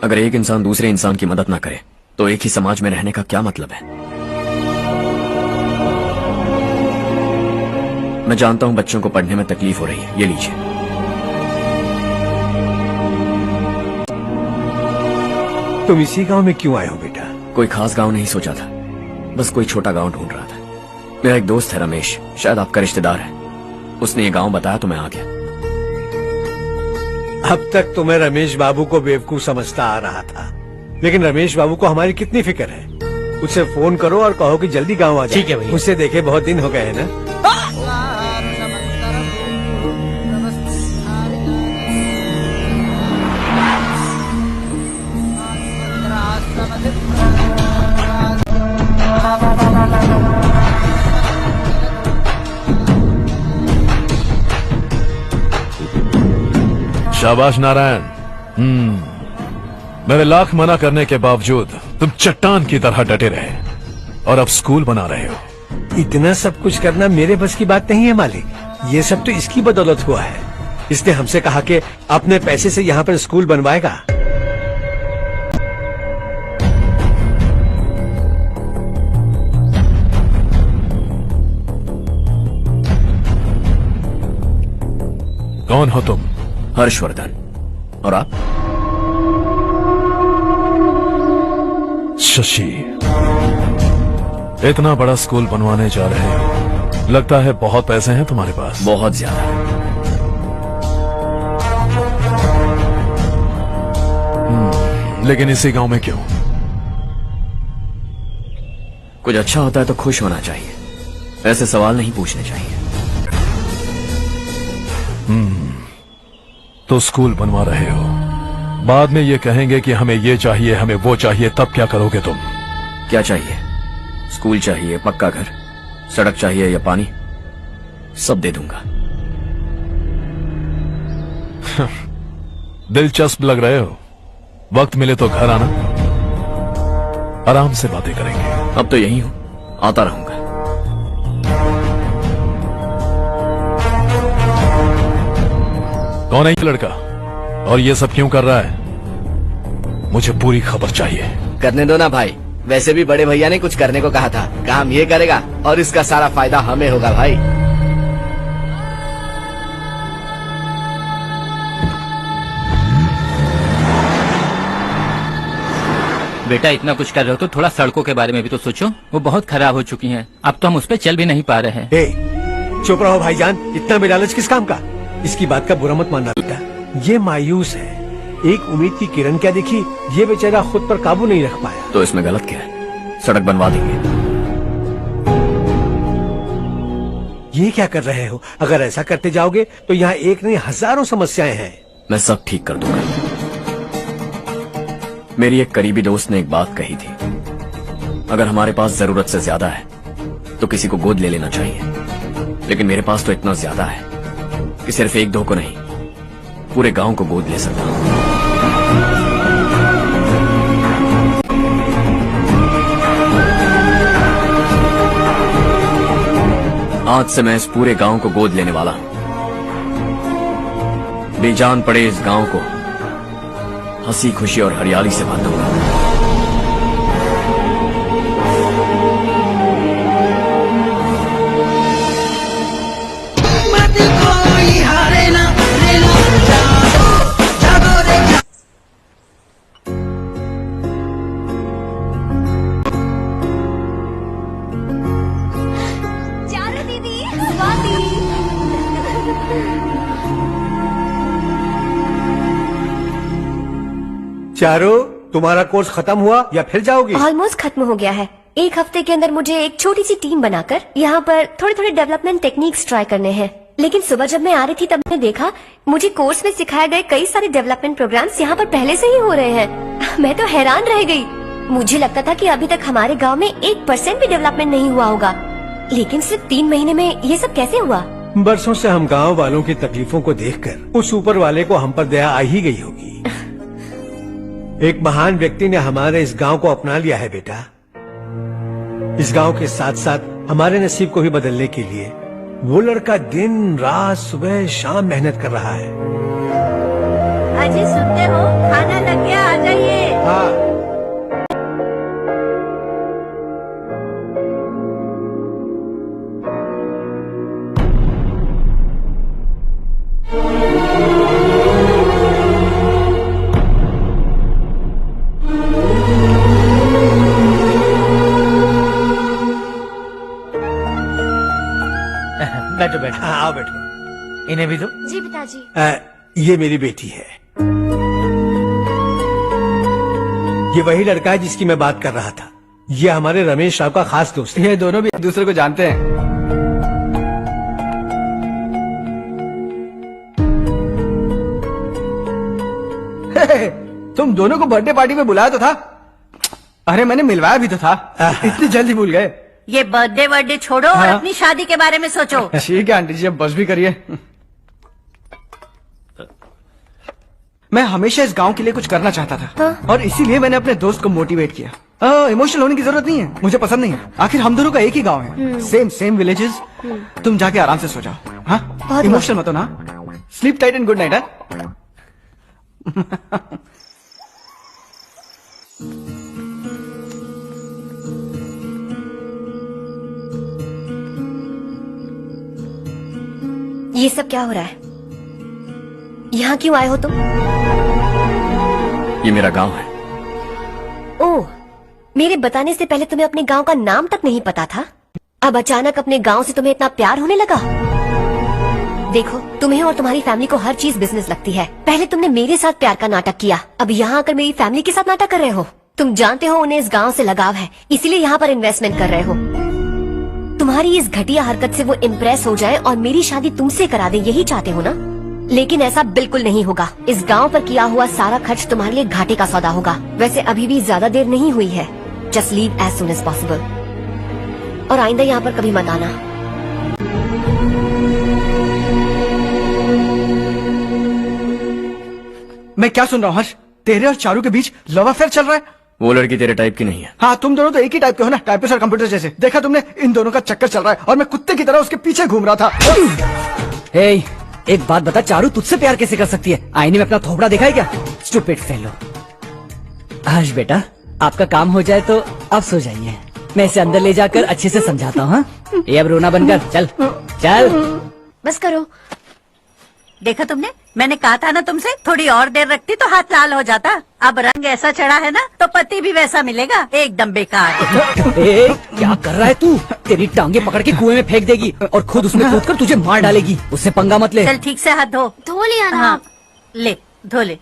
अगर एक इंसान दूसरे इंसान की मदद ना करे तो एक ही समाज में रहने का क्या मतलब है? मैं जानता हूं बच्चों को पढ़ने में तकलीफ हो रही है। ये लीजिए।
तुम इसी गांव में क्यों आए हो बेटा?
कोई खास गांव नहीं सोचा था, बस कोई छोटा गांव ढूंढ रहा था। मेरा एक दोस्त है रमेश, शायद आपका रिश्तेदार है। उसने ये गांव बताया तो मैं आ गया।
अब तक तो मैं रमेश बाबू को बेवकूफ समझता आ रहा था, लेकिन रमेश बाबू को हमारी कितनी फिक्र है। उसे फोन करो और कहो कि जल्दी गांव आ जाए।
ठीक है भैया।
उसे देखे बहुत दिन हो गए हैं ना।
शाबाश नारायण। मेरे लाख मना करने के बावजूद तुम चट्टान की तरह डटे रहे और अब स्कूल बना रहे हो।
इतना सब कुछ करना मेरे बस की बात नहीं है मालिक, ये सब तो इसकी बदौलत हुआ है। इसने हमसे कहा कि अपने पैसे से यहाँ पर स्कूल बनवाएगा।
कौन हो तुम?
हर्षवर्धन। और आप?
शशि। इतना बड़ा स्कूल बनवाने जा रहे हो, लगता है बहुत पैसे हैं तुम्हारे पास।
बहुत ज्यादा।
लेकिन इसी गांव में क्यों?
कुछ अच्छा होता है तो खुश होना चाहिए, ऐसे सवाल नहीं पूछने चाहिए।
तो स्कूल बनवा रहे हो, बाद में ये कहेंगे कि हमें ये चाहिए, हमें वो चाहिए, तब क्या करोगे तुम?
क्या चाहिए? स्कूल चाहिए, पक्का घर, सड़क चाहिए या पानी, सब दे दूंगा।
दिलचस्प लग रहे हो। वक्त मिले तो घर आना, आराम से बातें करेंगे।
अब तो यही हूं, आता रहूंगा।
कौन है ये लड़का और ये सब क्यों कर रहा है? मुझे पूरी खबर चाहिए।
करने दो ना भाई, वैसे भी बड़े भैया ने कुछ करने को कहा था, काम ये करेगा और इसका सारा फायदा हमें होगा भाई।
बेटा इतना कुछ कर रहे हो तो थोड़ा सड़कों के बारे में भी तो सोचो, वो बहुत खराब हो चुकी हैं। अब तो हम उस पर चल भी नहीं पा रहे हैं।
चुप रहो भाईजान, इतना बेलालच किस काम का? इसकी बात का बुरा मत मानना बेटा, ये मायूस है। एक उम्मीद की किरण क्या दिखी, ये बेचारा खुद पर काबू नहीं रख पाया।
तो इसमें गलत क्या है? सड़क बनवा देंगे।
ये क्या कर रहे हो? अगर ऐसा करते जाओगे तो यहाँ एक नहीं हजारों समस्याएं हैं।
मैं सब ठीक कर दूंगा। मेरी एक करीबी दोस्त ने एक बात कही थी, अगर हमारे पास जरूरत से ज्यादा है तो किसी को गोद ले लेना चाहिए। लेकिन मेरे पास तो इतना ज्यादा है कि सिर्फ एक दो को नहीं, पूरे गांव को गोद ले सकता हूं। आज से मैं इस पूरे गांव को गोद लेने वाला हूं। बेजान पड़े इस गांव को हंसी खुशी और हरियाली से बांधूंगा।
चारों, तुम्हारा कोर्स खत्म हुआ या फिर जाओगी?
ऑलमोस्ट खत्म हो गया है। एक हफ्ते के अंदर मुझे एक छोटी सी टीम बनाकर यहाँ पर थोड़े थोड़े डेवलपमेंट टेक्निक्स ट्राई करने हैं। लेकिन सुबह जब मैं आ रही थी तब मैंने देखा मुझे कोर्स में सिखाए गए कई सारे डेवलपमेंट प्रोग्राम्स यहाँ पर पहले से ही हो रहे हैं। मैं तो हैरान रह गई। मुझे लगता था कि अभी तक हमारे गाँव में 1% भी डेवलपमेंट नहीं हुआ होगा, लेकिन सिर्फ 3 महीने में ये सब कैसे हुआ?
बरसों से हम गांव वालों की तकलीफों को देखकर उस ऊपर वाले को हम पर दया आ ही गई होगी। एक महान व्यक्ति ने हमारे इस गांव को अपना लिया है बेटा। इस गांव के साथ साथ हमारे नसीब को भी बदलने के लिए वो लड़का दिन रात सुबह शाम मेहनत कर रहा है।
अजी सुनते हो, खाना लग गया, आ जाइए।
हाँ।
बैठो बैठो।
हाँ, आओ बैठो।
इन्हें भी दो।
जी पिताजी।
ये मेरी बेटी है। ये वही लड़का है जिसकी मैं बात कर रहा था। ये हमारे रमेश राव का खास दोस्त है।
ये दोनों भी एक दूसरे को जानते हैं। तुम दोनों को बर्थडे पार्टी में बुलाया तो था? अरे मैंने मिलवाया भी तो था। इतनी जल्दी भूल गए?
ये बर्थडे छोड़ो और अपनी शादी के बारे में सोचो।
ठीक है आंटी जी, अब बस भी करिए। मैं हमेशा इस गांव के लिए कुछ करना चाहता था और इसीलिए मैंने अपने दोस्त को मोटिवेट किया। इमोशनल होने की जरूरत नहीं है, मुझे पसंद नहीं है। आखिर हम दोनों का एक ही गांव है, सेम विलेजेस। तुम जाके आराम से सो जाओ। हाँ, इमोशनल मत हो ना। Sleep tight and good night.
ये सब क्या हो रहा है? यहाँ क्यों आए हो तुम?
ये मेरा गांव है।
ओह, मेरे बताने से पहले तुम्हें अपने गांव का नाम तक नहीं पता था? अब अचानक अपने गांव से तुम्हें इतना प्यार होने लगा? देखो, तुम्हें और तुम्हारी फैमिली को हर चीज बिजनेस लगती है। पहले तुमने मेरे साथ प्यार का नाटक किया, अब यहाँ आकर मेरी फैमिली के साथ नाटक कर रहे हो। तुम जानते हो उन्हें इस गांव से लगाव है, इसीलिए यहाँ पर इन्वेस्टमेंट कर रहे हो। तुम्हारी इस घटिया हरकत से वो इम्प्रेस हो जाए और मेरी शादी तुमसे करा दे, यही चाहते हो ना? लेकिन ऐसा बिल्कुल नहीं होगा। इस गांव पर किया हुआ सारा खर्च तुम्हारे लिए घाटे का सौदा होगा। वैसे अभी भी ज्यादा देर नहीं हुई है। Just leave as soon as possible और आइंदा यहाँ पर कभी मत आना।
मैं क्या सुन रहा हूँ हर्ष? तेरे और चारू के बीच लव अफेयर चल रहा है?
वो लड़की तेरे टाइप की नहीं है।
हाँ, तुम दोनों तो एक ही टाइप के हो ना, टाइपिस्ट और कंप्यूटर जैसे। देखा तुमने, इन दोनों का चक्कर चल रहा है और मैं कुत्ते की तरह उसके पीछे घूम रहा था।
हे, एक बात बता, चारू तुझसे प्यार कैसे कर सकती है? आईने में अपना थोपड़ा देखा है क्या? Stupid fellow. हर्ष बेटा, आपका काम हो जाए तो अब सो जाइए। मैं इसे अंदर ले जाकर अच्छे से समझाता हूँ। ये अब रोना बनकर चल चल।
बस करो। देखा तुमने, मैंने कहा था ना तुमसे, थोड़ी और देर रखती तो हाथ लाल हो जाता। अब रंग ऐसा चढ़ा है ना तो पति भी वैसा मिलेगा। एकदम बेकार।
क्या कर रहा है तू? तेरी टांगे पकड़ के कुएं में फेंक देगी और खुद उसमें कूदकर तुझे मार डालेगी। उससे पंगा मत ले।
चल ठीक से हाथ धो।
धो लिया ना?
हाँ, ले धो ले।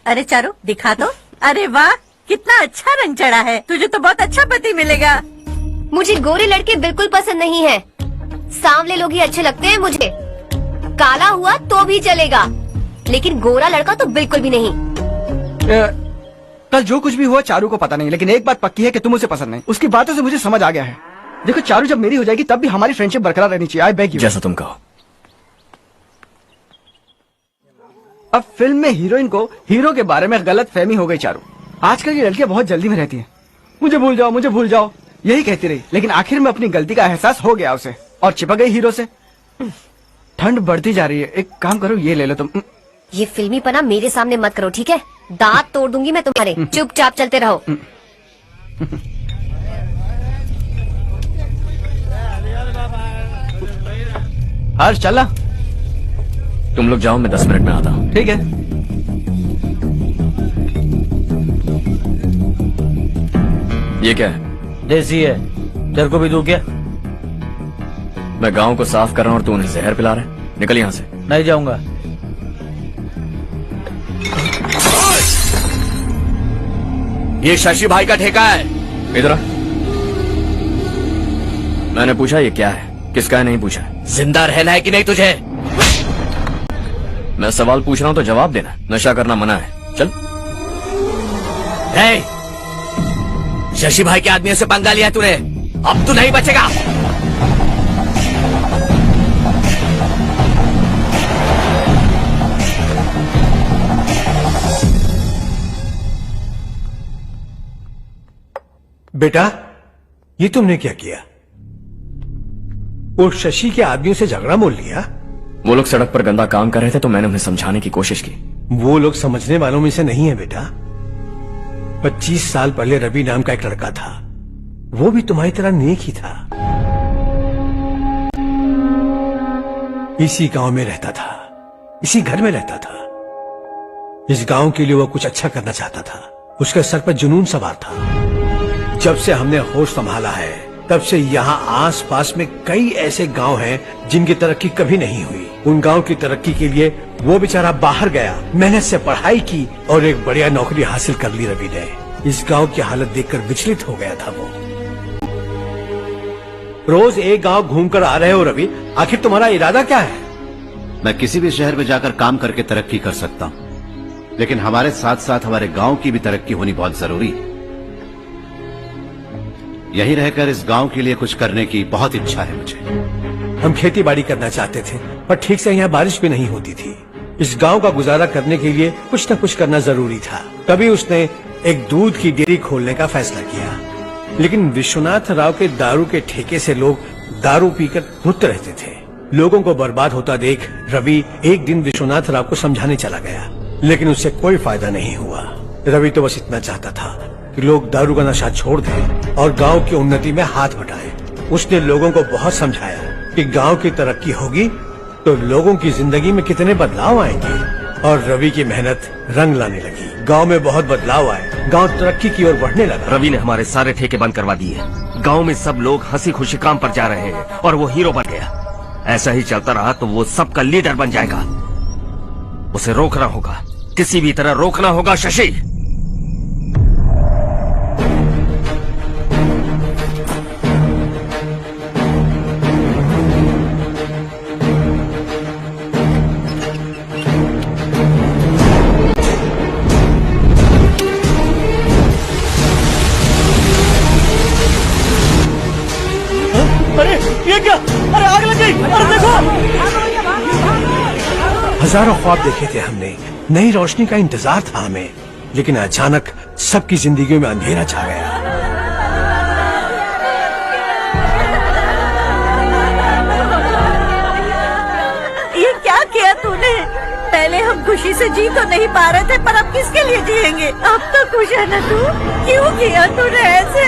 अरे चारू, दिखा तो। अरे वाह, कितना अच्छा रंग चढ़ा है। तुझे तो बहुत अच्छा पति मिलेगा।
मुझे गोरे लड़के बिल्कुल पसंद नहीं है। सांवले लोग ही अच्छे लगते हैं मुझे। काला हुआ तो भी चलेगा, लेकिन गोरा लड़का तो बिल्कुल भी नहीं।
कल जो कुछ भी हुआ चारू को पता नहीं, लेकिन एक बात पक्की है कि तुम उसे पसंद नहीं। उसकी बातों से मुझे समझ आ गया है। देखो, चारू जब मेरी हो जाएगी तब भी हमारी फ्रेंडशिप बरकरार रहनी चाहिए। I beg you.
जैसा तुम कहो।
अब फिल्म में हीरोइन को हीरो के बारे में गलत फहमी हो गई चारू। आजकल की लड़कियां बहुत जल्दी में रहती हैं। मुझे भूल जाओ, मुझे भूल जाओ, यही कहती रही। लेकिन आखिर में अपनी गलती का एहसास हो गया उसे और चिपक गई हीरो से। ठंड बढ़ती जा रही है, एक काम करो, ये ले लो तुम।
ये फिल्मी पना मेरे सामने मत करो, ठीक है? दांत तोड़ दूंगी मैं तुम्हारे। चुपचाप चलते रहो।
हर्ष चलना।
तुम लोग जाओ, मैं 10 मिनट में आता हूँ।
ठीक है।
ये क्या है?
देसी है। तेरे को भी दूं क्या?
मैं गांव को साफ कर रहा हूँ और तू उन्हें जहर पिला रहा है। निकल यहाँ से।
नहीं जाऊंगा।
ये शशि भाई का ठेका है।
इधर आ। मैंने पूछा ये क्या है, किसका है नहीं पूछा।
जिंदा रहना है कि नहीं तुझे?
मैं सवाल पूछ रहा हूँ तो जवाब देना। नशा करना मना है। चल।
शशि भाई के आदमियों से पंगा लिया तूने, अब तू नहीं बचेगा।
बेटा, ये तुमने क्या किया? वो शशि के आदमियों से झगड़ा मोल लिया?
वो लोग सड़क पर गंदा काम कर रहे थे तो मैंने उन्हें समझाने की कोशिश की।
वो लोग समझने वालों में से नहीं है बेटा। 25 साल पहले रवि नाम का एक लड़का था, वो भी तुम्हारी तरह नेक ही था। इसी गांव में रहता था, इसी घर में रहता था। इस गांव के लिए वो कुछ अच्छा करना चाहता था। उसके सर पर जुनून सवार था। जब से हमने होश संभाला है तब से यहाँ आस पास में कई ऐसे गांव हैं जिनकी तरक्की कभी नहीं हुई। उन गांव की तरक्की के लिए वो बेचारा बाहर गया, मेहनत से पढ़ाई की और एक बढ़िया नौकरी हासिल कर ली रवि ने। इस गांव की हालत देखकर विचलित हो गया था वो। रोज एक गांव घूमकर आ रहे हो रवि, आखिर तुम्हारा इरादा क्या है?
मैं किसी भी शहर में जाकर काम करके तरक्की कर सकता हूँ, लेकिन हमारे साथ साथ हमारे गांव की भी तरक्की होनी बहुत जरूरी है। यहीं रहकर इस गांव के लिए कुछ करने की बहुत इच्छा है मुझे।
हम खेती बाड़ी करना चाहते थे, पर ठीक से यहाँ बारिश भी नहीं होती थी। इस गांव का गुजारा करने के लिए कुछ न कुछ करना जरूरी था। तभी उसने एक दूध की डेयरी खोलने का फैसला किया। लेकिन विश्वनाथ राव के दारू के ठेके से लोग दारू पीकर धुत रहते थे। लोगों को बर्बाद होता देख रवि एक दिन विश्वनाथ राव को समझाने चला गया, लेकिन उससे कोई फायदा नहीं हुआ। रवि तो बस इतना चाहता था कि लोग दारू का नशा छोड़ दें और गांव की उन्नति में हाथ बटाएं। उसने लोगों को बहुत समझाया कि गांव की तरक्की होगी तो लोगों की जिंदगी में कितने बदलाव आएंगे, और रवि की मेहनत रंग लाने लगी। गांव में बहुत बदलाव आए, गांव तरक्की की ओर बढ़ने लगा।
रवि ने हमारे सारे ठेके बंद करवा दिए। गांव में सब लोग हंसी खुशी काम पर जा रहे हैं और वो हीरो बन गया। ऐसा ही चलता रहा तो वो सबका लीडर बन जाएगा। उसे रोकना होगा, किसी भी तरह रोकना होगा शशि।
अरे ये क्या? अरे आग लग गई! अरे देखो!
हजारों ख्वाब देखे थे हमने, नई रोशनी का इंतजार था हमें, लेकिन अचानक सबकी जिंदगी में अंधेरा छा गया।
ये क्या किया तूने? पहले हम खुशी से जी तो नहीं पा रहे थे, पर अब किसके लिए जिएंगे? अब तो खुश है ना तू? क्यों किया तूने ऐसे?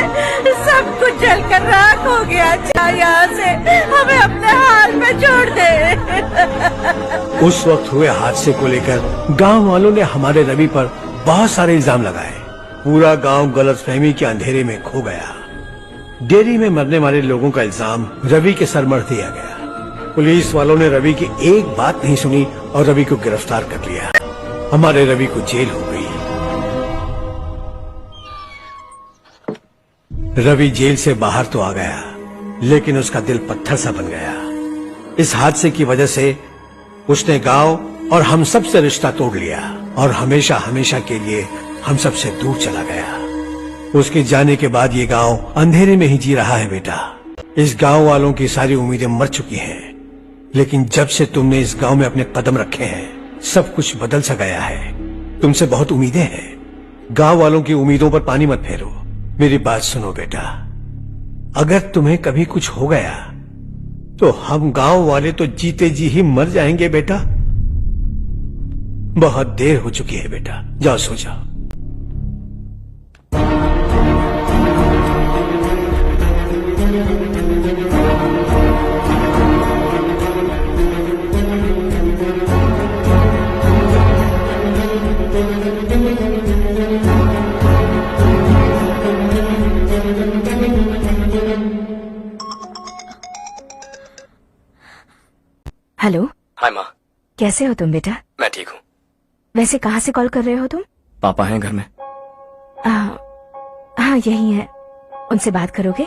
सब कुछ जलकर राख हो गया। अच्छा यहाँ से हमें अपने हाल में छोड़ दे।
उस वक्त हुए हादसे को लेकर गांव वालों ने हमारे रवि पर बहुत सारे इल्जाम लगाए। पूरा गांव गलतफहमी के अंधेरे में खो गया। डेयरी में मरने वाले लोगों का इल्जाम रवि के सर मढ़ दिया गया। पुलिस वालों ने रवि की एक बात नहीं सुनी और रवि को गिरफ्तार कर लिया। हमारे रवि को जेल हो गई। रवि जेल से बाहर तो आ गया, लेकिन उसका दिल पत्थर सा बन गया। इस हादसे की वजह से उसने गांव और हम सब से रिश्ता तोड़ लिया और हमेशा हमेशा के लिए हम सब से दूर चला गया। उसके जाने के बाद ये गांव अंधेरे में ही जी रहा है बेटा। इस गांव वालों की सारी उम्मीदें मर चुकी हैं, लेकिन जब से तुमने इस गांव में अपने कदम रखे हैं सब कुछ बदल सा गया है। तुमसे बहुत उम्मीदें हैं। गांव वालों की उम्मीदों पर पानी मत फेरो। मेरी बात सुनो बेटा, अगर तुम्हें कभी कुछ हो गया तो हम गांव वाले तो जीते जी ही मर जाएंगे बेटा। बहुत देर हो चुकी है बेटा, जाओ सो जाओ।
हेलो।
हाय माँ।
कैसे हो तुम बेटा?
मैं ठीक हूँ।
वैसे कहाँ से कॉल कर रहे हो तुम?
पापा हैं घर में।
हाँ यही है। उनसे बात करोगे?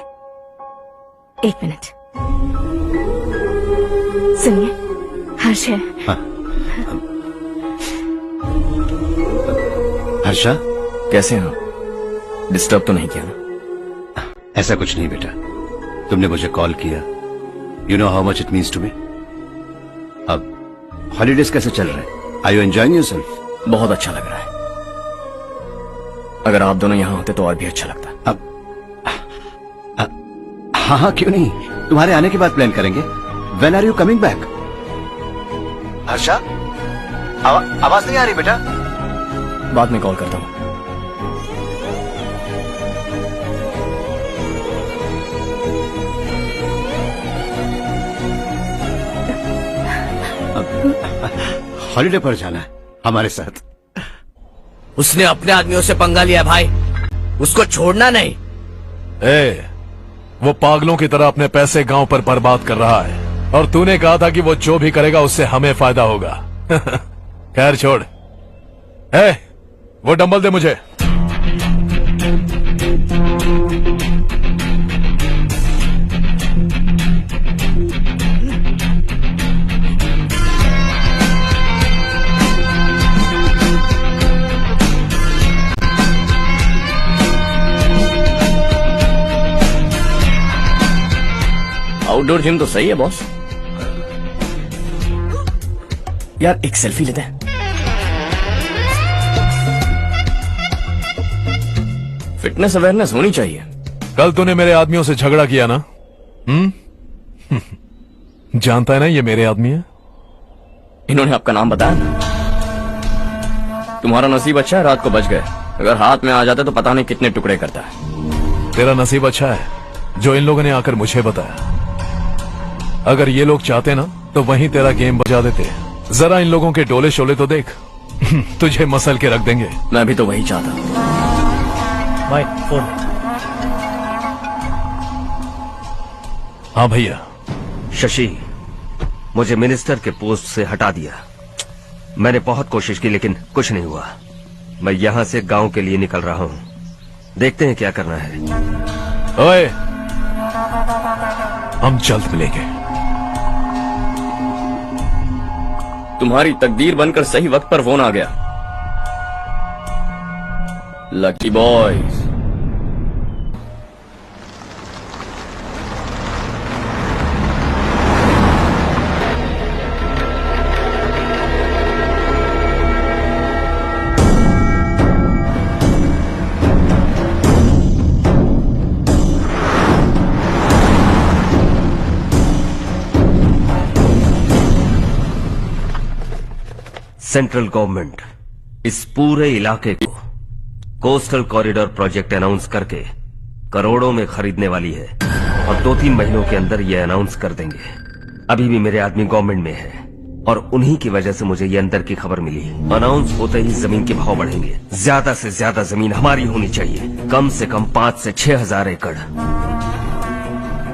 एक मिनट। सुनिए, हर्ष है।
हर्षा,
कैसे हैं आप? डिस्टर्ब तो नहीं किया ना?
ऐसा कुछ नहीं बेटा, तुमने मुझे कॉल किया। You know how much it means to me. अब हॉलीडेज कैसे चल रहे हैं? Are you enjoying yourself?
बहुत अच्छा लग रहा है। अगर आप दोनों यहाँ होते तो और भी अच्छा लगता।
अब हाँ हाँ क्यों नहीं, तुम्हारे आने के बाद प्लान करेंगे। When are you coming back? Harsha, आवाज नहीं आ रही बेटा।
बाद में कॉल करता हूँ।
हॉलीडे पर जाना है हमारे साथ।
उसने अपने आदमियों से पंगा लिया भाई, उसको छोड़ना नहीं।
वो पागलों की तरह अपने पैसे गांव पर बर्बाद कर रहा है और तूने कहा था कि वो जो भी करेगा उससे हमें फायदा होगा। खैर छोड़। वो डंबल दे मुझे।
आउटडोर जिम तो सही है बॉस, यार एक सेल्फी लेते हैं। फिटनेस अवेयरनेस होनी चाहिए।
कल तूने मेरे आदमियों से झगड़ा किया ना? जानता है ना ये मेरे आदमी है।
इन्होंने आपका नाम बताया? तुम्हारा नसीब अच्छा है रात को बच गए, अगर हाथ में आ जाता तो पता नहीं कितने टुकड़े करता है।
तेरा नसीब अच्छा है जो इन लोगों ने आकर मुझे बताया। अगर ये लोग चाहते ना तो वहीं तेरा गेम बजा देते। जरा इन लोगों के डोले शोले तो देख। तुझे मसल के रख देंगे।
मैं भी तो वही चाहता हूं।
भाई फोन।
हाँ भैया।
शशि, मुझे मिनिस्टर के पोस्ट से हटा दिया। मैंने बहुत कोशिश की लेकिन कुछ नहीं हुआ। मैं यहां से गांव के लिए निकल रहा हूं। देखते हैं क्या करना है।
ओए, हम जल्द मिलेंगे।
तुम्हारी तकदीर बनकर सही वक्त पर फोन आ गया। Lucky boys.
सेंट्रल गवर्नमेंट इस पूरे इलाके को कोस्टल कॉरिडोर प्रोजेक्ट अनाउंस करके करोड़ों में खरीदने वाली है और 2-3 महीनों के अंदर ये अनाउंस कर देंगे। अभी भी मेरे आदमी गवर्नमेंट में है और उन्हीं की वजह से मुझे ये अंदर की खबर मिली। अनाउंस होते ही जमीन के भाव बढ़ेंगे। ज्यादा से ज्यादा जमीन हमारी होनी चाहिए, कम से कम 5 से 6 हजार एकड़।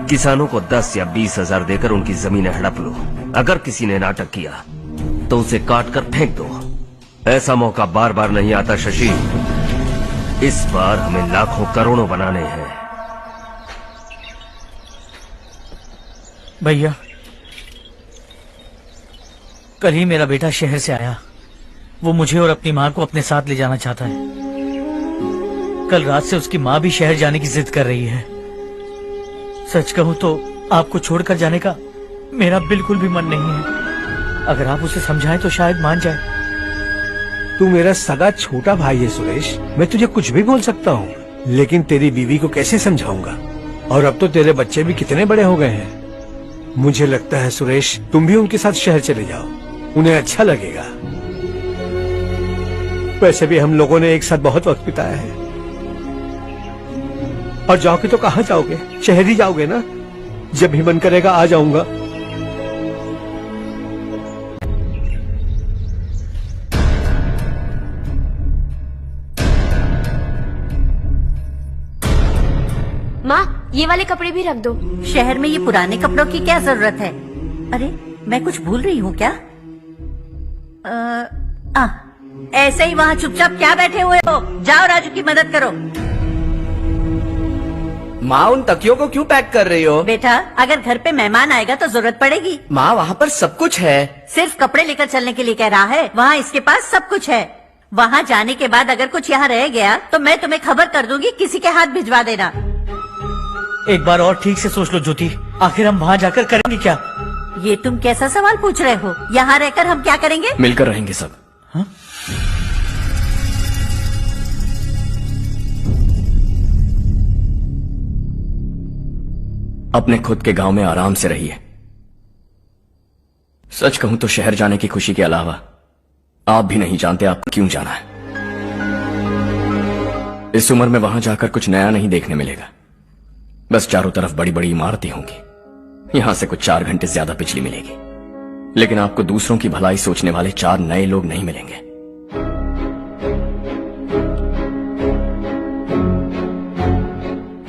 किसानों को 10 या 20 हजार देकर उनकी जमीनें हड़प लो। अगर किसी ने नाटक किया तो उसे काट कर फेंक दो। ऐसा मौका बार बार नहीं आता शशि। इस बार हमें लाखों करोड़ों बनाने हैं।
भैया, कल ही मेरा बेटा शहर से आया। वो मुझे और अपनी माँ को अपने साथ ले जाना चाहता है। कल रात से उसकी माँ भी शहर जाने की जिद कर रही है। सच कहूं तो आपको छोड़कर जाने का मेरा बिल्कुल भी मन नहीं है। अगर आप उसे समझाएं तो शायद मान जाए।
तू मेरा सगा छोटा भाई है सुरेश, मैं तुझे कुछ भी बोल सकता हूँ, लेकिन तेरी बीवी को कैसे समझाऊंगा? और अब तो तेरे बच्चे भी कितने बड़े हो गए हैं। मुझे लगता है सुरेश, तुम भी उनके साथ शहर चले जाओ, उन्हें अच्छा लगेगा। वैसे भी हम लोगों ने एक साथ बहुत वक्त बिताया है। और जाओगे तो कहाँ जाओगे? शहर ही जाओगे ना? जब भी मन करेगा आ जाऊंगा।
माँ, ये वाले कपड़े भी रख दो।
शहर में ये पुराने कपड़ों की क्या जरूरत है? अरे, मैं कुछ भूल रही हूँ क्या? ऐसे ही वहाँ चुपचाप क्या बैठे हुए हो? जाओ राजू की मदद करो।
माँ, उन तकियों को क्यों पैक कर रही हो?
बेटा, अगर घर पे मेहमान आएगा तो जरूरत पड़ेगी।
माँ, वहाँ पर सब कुछ है।
सिर्फ कपड़े लेकर चलने के लिए कह रहा है? वहाँ इसके पास सब कुछ है। वहाँ जाने के बाद अगर कुछ यहाँ रह गया तो मैं तुम्हें खबर कर दूंगी, किसी के हाथ भिजवा देना।
एक बार और ठीक से सोच लो ज्योति, आखिर हम वहाँ जाकर करेंगे क्या?
ये तुम कैसा सवाल पूछ रहे हो? यहाँ रहकर हम क्या करेंगे?
मिलकर रहेंगे सब।
हाँ?
अपने खुद के गांव में आराम से रहिए। सच कहूं तो शहर जाने की खुशी के अलावा आप भी नहीं जानते आपको क्यों जाना है। इस उम्र में वहां जाकर कुछ नया नहीं देखने मिलेगा। बस चारों तरफ बड़ी बड़ी इमारतें होंगी। यहां से कुछ 4 घंटे ज्यादा बिजली मिलेगी, लेकिन आपको दूसरों की भलाई सोचने वाले 4 नए लोग नहीं मिलेंगे।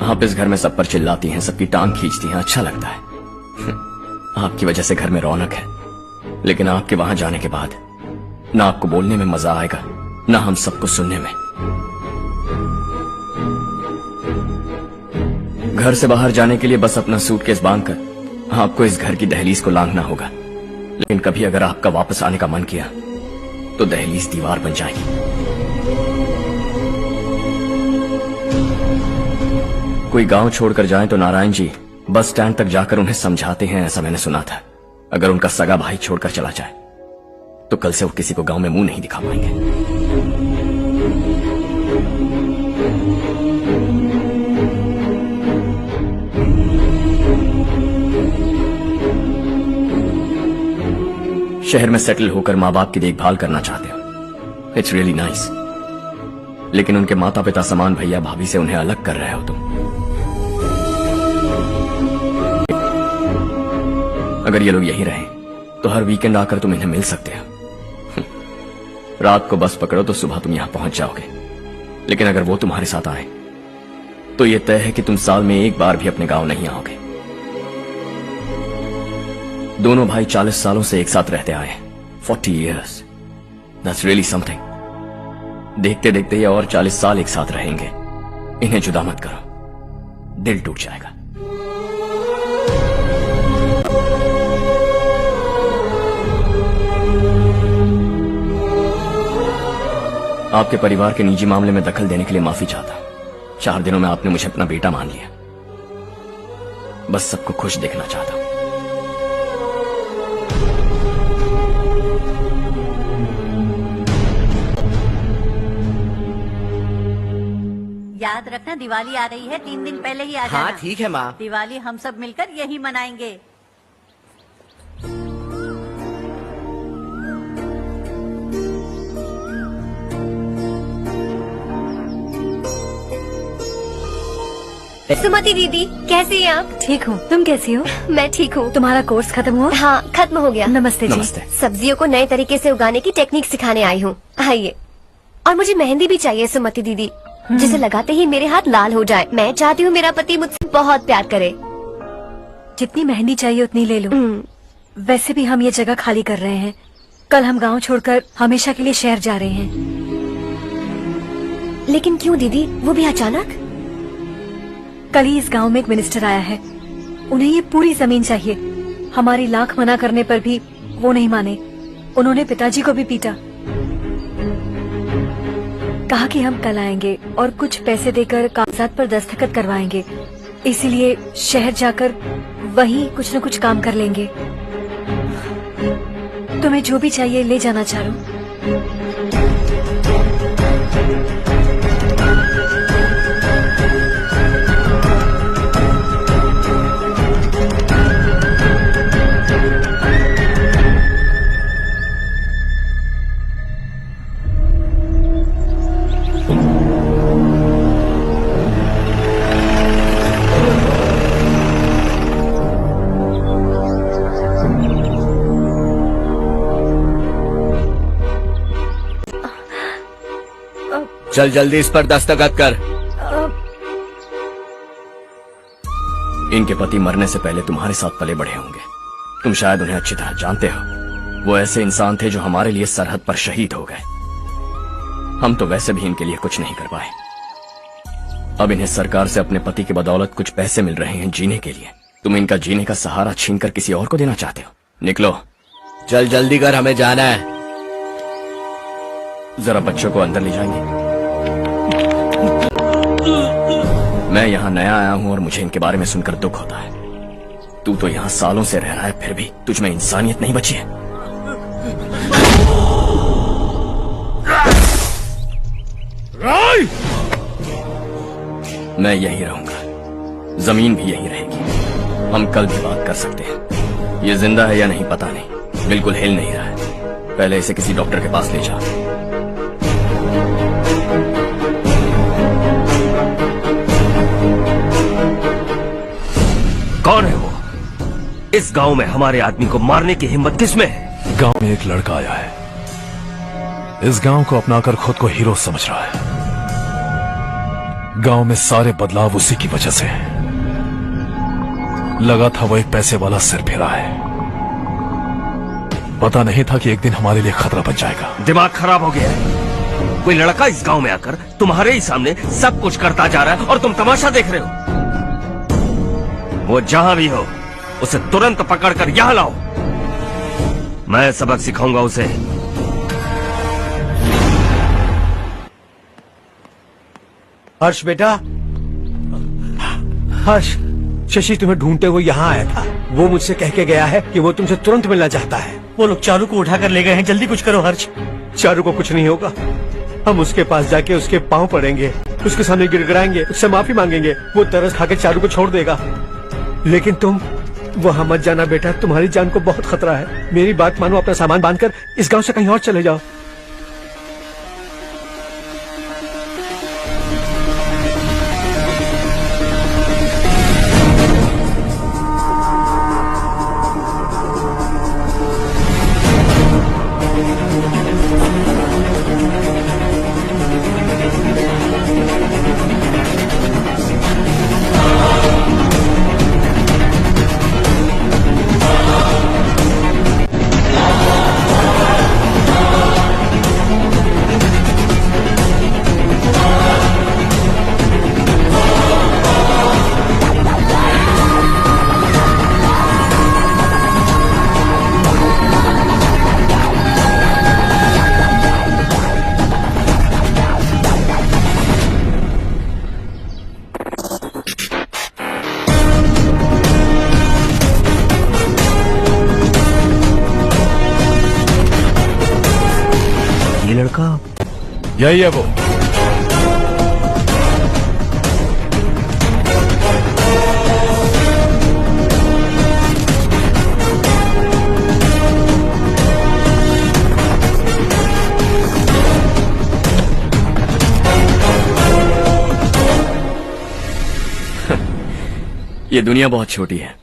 आप इस घर में सब पर चिल्लाती हैं, सबकी टांग खींचती हैं, अच्छा लगता है। आपकी वजह से घर में रौनक है, लेकिन आपके वहां जाने के बाद ना आपको बोलने में मजा आएगा, ना हम सबको सुनने में। घर से बाहर जाने के लिए बस अपना सूटकेस बांधकर आपको इस घर की दहलीज को लांघना होगा। लेकिन कभी अगर आपका वापस आने का मन किया तो दहलीज दीवार बन जाएगी। कोई गांव छोड़कर जाए तो नारायण जी बस स्टैंड तक जाकर उन्हें समझाते हैं, ऐसा मैंने सुना था। अगर उनका सगा भाई छोड़कर चला जाए तो कल से वो किसी को गांव में मुंह नहीं दिखा पाएंगे। शहर में सेटल होकर माँ बाप की देखभाल करना चाहते हो, इट्स रियली नाइस। लेकिन उनके माता पिता समान भैया भाभी से उन्हें अलग कर रहे हो तुम। अगर ये लोग यही रहे तो हर वीकेंड आकर तुम इन्हें मिल सकते हो। रात को बस पकड़ो तो सुबह तुम यहां पहुंच जाओगे। लेकिन अगर वो तुम्हारे साथ आए तो ये तय है कि तुम साल में एक बार भी अपने गांव नहीं आओगे। दोनों भाई 40 सालों से एक साथ रहते आए, 40 years, that's really something। देखते देखते ये और 40 साल एक साथ रहेंगे। इन्हें जुदा मत करो, दिल टूट जाएगा। आपके परिवार के निजी मामले में दखल देने के लिए माफी चाहता हूं। 4 दिनों में आपने मुझे अपना बेटा मान लिया। बस सबको खुश देखना चाहता हूं।
याद रखना दिवाली आ रही है, 3 दिन पहले ही आ जाना।
हाँ ठीक है माँ।
दिवाली हम सब मिलकर यही मनाएंगे।
सुमति दीदी, कैसी हैं आप?
ठीक हूँ, तुम कैसी हो?
मैं ठीक हूँ।
तुम्हारा कोर्स खत्म हुआ?
हाँ, खत्म हो गया।
नमस्ते जी।
नमस्ते।
सब्जियों को नए तरीके से उगाने की टेक्निक सिखाने आई हूँ। आइए। और मुझे मेहंदी भी चाहिए सुमति दीदी, जिसे लगाते ही मेरे हाथ लाल हो जाए। मैं चाहती हूँ मेरा पति मुझसे बहुत प्यार करे।
जितनी मेहंदी चाहिए उतनी ले लो। वैसे भी हम ये जगह खाली कर रहे हैं। कल हम गांव छोड़कर हमेशा के लिए शहर जा रहे हैं।
लेकिन क्यों दीदी, वो भी अचानक?
कल ही इस गांव में एक मिनिस्टर आया है। उन्हें ये पूरी जमीन चाहिए। हमारी लाख मना करने पर भी वो नहीं माने। उन्होंने पिताजी को भी पीटा। कहा कि हम कल आएंगे और कुछ पैसे देकर कागजात पर दस्तखत करवाएंगे। इसीलिए शहर जाकर वहीं कुछ न कुछ काम कर लेंगे। तुम्हें जो भी चाहिए ले जाना चारो।
चल जल्दी इस पर दस्तखत कर।
इनके पति मरने से पहले तुम्हारे साथ पले बढ़े होंगे। तुम शायद उन्हें अच्छी तरह जानते हो। वो ऐसे इंसान थे जो हमारे लिए सरहद पर शहीद हो गए। हम तो वैसे भी इनके लिए कुछ नहीं कर पाए। अब इन्हें सरकार से अपने पति की बदौलत कुछ पैसे मिल रहे हैं जीने के लिए। तुम इनका जीने का सहारा छीनकर किसी और को देना चाहते हो? निकलो।
चल जल्दी कर, हमें जाना है।
जरा बच्चों को अंदर ले जाएंगे? मैं यहाँ नया आया हूँ और मुझे इनके बारे में सुनकर दुख होता है। तू तो यहाँ सालों से रह रहा है, फिर भी तुझ में इंसानियत नहीं बची है। मैं यही रहूंगा, जमीन भी यही रहेगी। हम कल भी बात कर सकते हैं। ये जिंदा है या नहीं पता नहीं, बिल्कुल हिल नहीं रहा है। पहले इसे किसी डॉक्टर के पास ले जा।
कौन है वो? इस गांव में हमारे आदमी को मारने की हिम्मत किसमें है?
गांव में एक लड़का आया है। इस गांव को अपनाकर खुद को हीरो समझ रहा है। गांव में सारे बदलाव उसी की वजह से हैं। लगा था वो एक पैसे वाला सिरफिरा है। पता नहीं था कि एक दिन हमारे लिए खतरा बन जाएगा।
दिमाग खराब हो गया है। कोई लड़का इस गांव में आकर तुम्हारे ही सामने सब कुछ करता जा रहा है और तुम तमाशा देख रहे हो। वो जहां भी हो उसे तुरंत पकड़कर यहां लाओ। मैं सबक सिखाऊंगा उसे।
हर्ष बेटा, हर्ष, शशि तुम्हें ढूंढते हुए यहाँ आया था। वो मुझसे कह के गया है कि वो तुमसे तुरंत मिलना चाहता है।
वो लोग चारू को उठाकर ले गए हैं, जल्दी कुछ करो हर्ष।
चारू को कुछ नहीं होगा। हम उसके पास जाके उसके पांव पड़ेंगे, उसके सामने गिड़गिड़ाएंगे, उससे माफी मांगेंगे। वो तरस खा के चारू को छोड़ देगा। लेकिन तुम वहां मत जाना बेटा, तुम्हारी जान को बहुत खतरा है। मेरी बात मानो, अपना सामान बांधकर इस गांव से कहीं और चले जाओ।
यही है वो।
ये दुनिया बहुत छोटी है,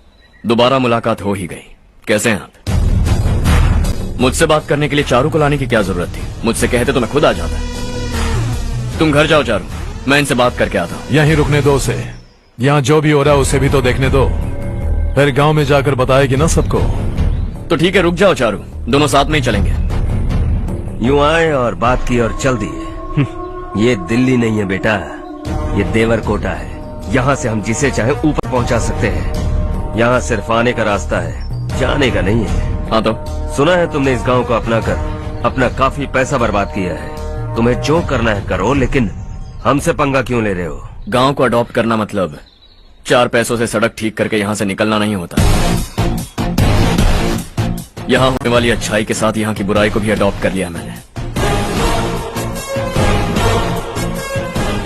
दोबारा मुलाकात हो ही गई। कैसे हैं आप? मुझसे बात करने के लिए चारू को लाने की क्या जरूरत थी? मुझसे कहते तो मैं खुद आ जाता। तुम घर जाओ चारू, मैं इनसे बात करके आता हूँ।
यहीं रुकने दो उसे, यहाँ जो भी हो रहा है उसे भी तो देखने दो, फिर गांव में जाकर बताएगी ना सबको।
तो ठीक है, रुक जाओ चारू, दोनों साथ में ही चलेंगे।
यूं आए और बात की और चल दिए। ये दिल्ली नहीं है बेटा, ये देवरकोटा है। यहाँ से हम जिसे चाहे ऊपर पहुँचा सकते हैं। यहाँ सिर्फ आने का रास्ता है, जाने का नहीं है।
हाँ तो
सुना है तुमने इस गांव को अपना कर अपना काफी पैसा बर्बाद किया है। तुम्हें जो करना है करो, लेकिन हमसे पंगा क्यों ले रहे हो?
गांव को अडॉप्ट करना मतलब 4 पैसों से सड़क ठीक करके यहाँ से निकलना नहीं होता। यहाँ होने वाली अच्छाई के साथ यहाँ की बुराई को भी अडॉप्ट कर लिया मैंने।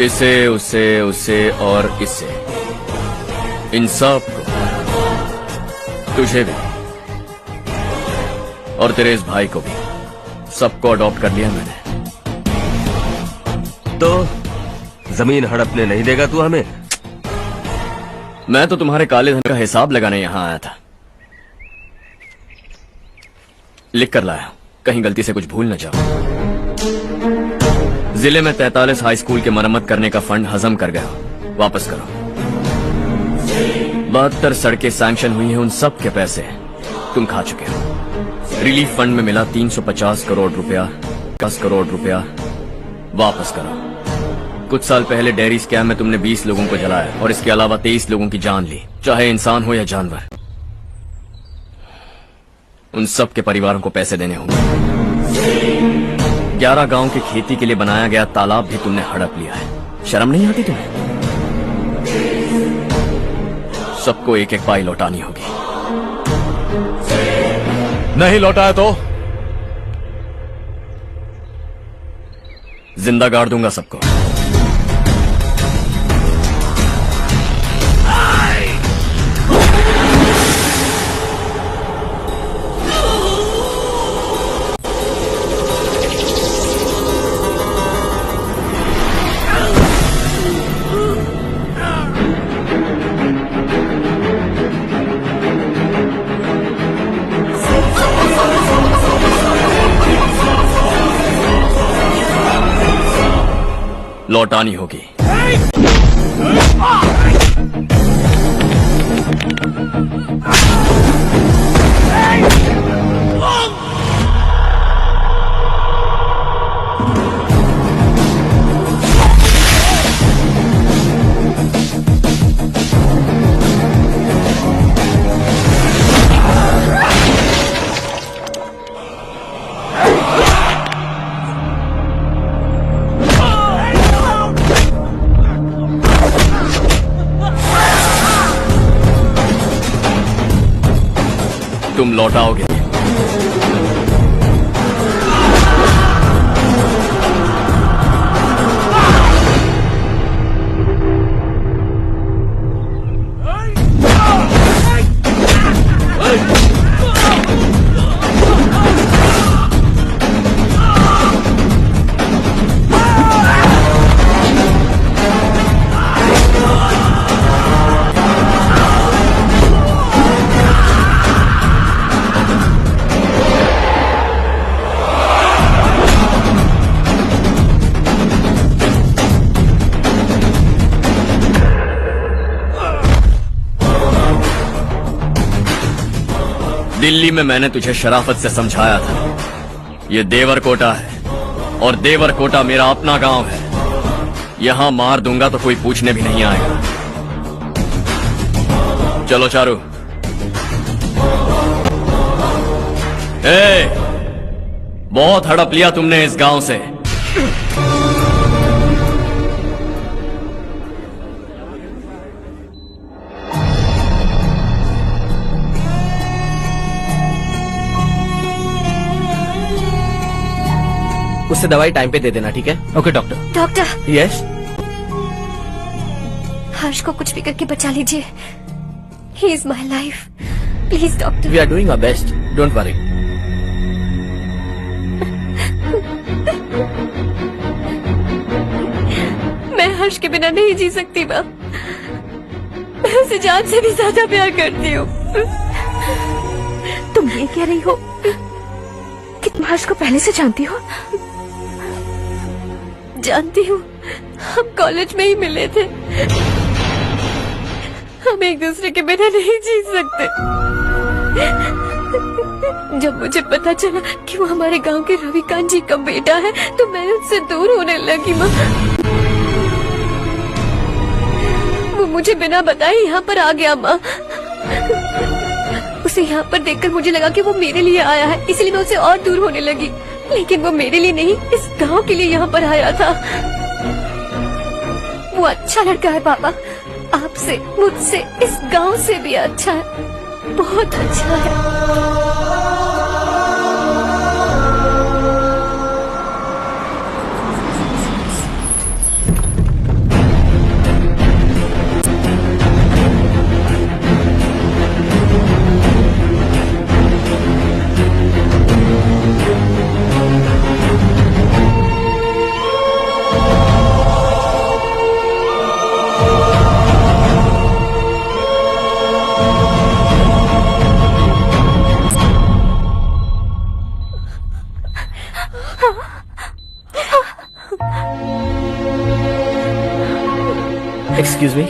इससे, उससे, उससे और इससे, इन सब को, तुझे भी और तेरे इस भाई को भी, सबको अडॉप्ट कर लिया मैंने।
तो जमीन हड़पने नहीं देगा तू हमें?
मैं तो तुम्हारे काले धन का हिसाब लगाने यहाँ आया था। लिख कर लाया, कहीं गलती से कुछ भूल न जाओ। जिले में 43 हाई स्कूल के मरम्मत करने का फंड हजम कर गया, वापस करो। 72 सड़कें सैंक्शन हुई हैं, उन सब के पैसे तुम खा चुके हो। रिलीफ फंड में मिला 350 करोड़ रुपया, 10 करोड़ रुपया वापस करो। कुछ साल पहले डेयरी स्कैम में तुमने 20 लोगों को जलाया और इसके अलावा 23 लोगों की जान ली, चाहे इंसान हो या जानवर। उन सब के परिवारों को पैसे देने होंगे। 11 गांव की खेती के लिए बनाया गया तालाब भी तुमने हड़प लिया है। शर्म नहीं आती तुम्हें? सबको एक एक पाई लौटानी होगी।
नहीं लौटाया तो
जिंदा गाड़ दूंगा सबको। लौटानी होगी। तुम लौटाओगे। दिल्ली में मैंने तुझे शराफत से समझाया था, ये देवर कोटा है और देवर कोटा मेरा अपना गांव है। यहां मार दूंगा तो कोई पूछने भी नहीं आएगा। चलो चारू। बहुत हड़प लिया तुमने इस गांव से।
उससे दवाई टाइम पे दे देना, ठीक है?
Okay doctor.
Doctor,
yes.
Harsh को कुछ भी करके बचा लीजिए। He is my life. Please doctor.
We are doing our best, don't worry.
मैं हर्ष के बिना नहीं जी सकती माँ। मैं उसे जान से भी ज्यादा प्यार करती हूँ।
तुम ये कह रही हो कि तुम हर्ष को पहले से जानती हो?
जानती हूँ, हम कॉलेज में ही मिले थे। हम एक दूसरे के बिना नहीं जी सकते। जब मुझे पता चला कि वो हमारे गांव के रविकांत जी का बेटा है तो मैं उससे दूर होने लगी माँ। वो मुझे बिना बताए यहाँ पर आ गया माँ। उसे यहाँ पर देखकर मुझे लगा कि वो मेरे लिए आया है, इसलिए मैं उसे और दूर होने लगी। लेकिन वो मेरे लिए नहीं, इस गांव के लिए यहाँ पर आया था। वो अच्छा लड़का है पापा, आपसे, मुझसे, इस गांव से भी अच्छा है, बहुत अच्छा है।
एक्सक्यूज मी,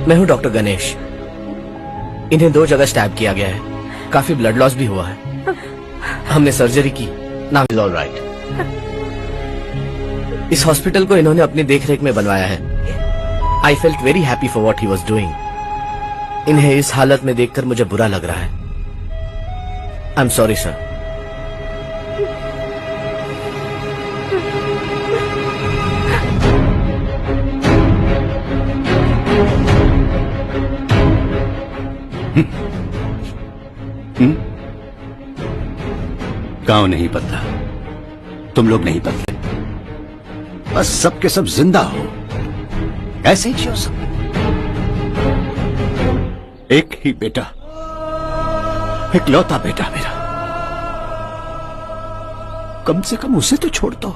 मैं हूं डॉक्टर गणेश। इन्हें 2 जगह स्टैब किया गया है, काफी ब्लड लॉस भी हुआ है। हमने सर्जरी की, नाउ इज ऑल राइट। इस हॉस्पिटल को इन्होंने अपनी देखरेख में बनवाया है। I felt very happy for what he was doing. इन्हें इस हालत में देखकर मुझे बुरा लग रहा है। I am sorry sir.
गांव नहीं बदला, तुम लोग नहीं बदले, बस सबके सब जिंदा हो, ऐसे ही जियो सब। एक ही बेटा, इकलौता बेटा मेरा, कम से कम उसे तो छोड़ दो।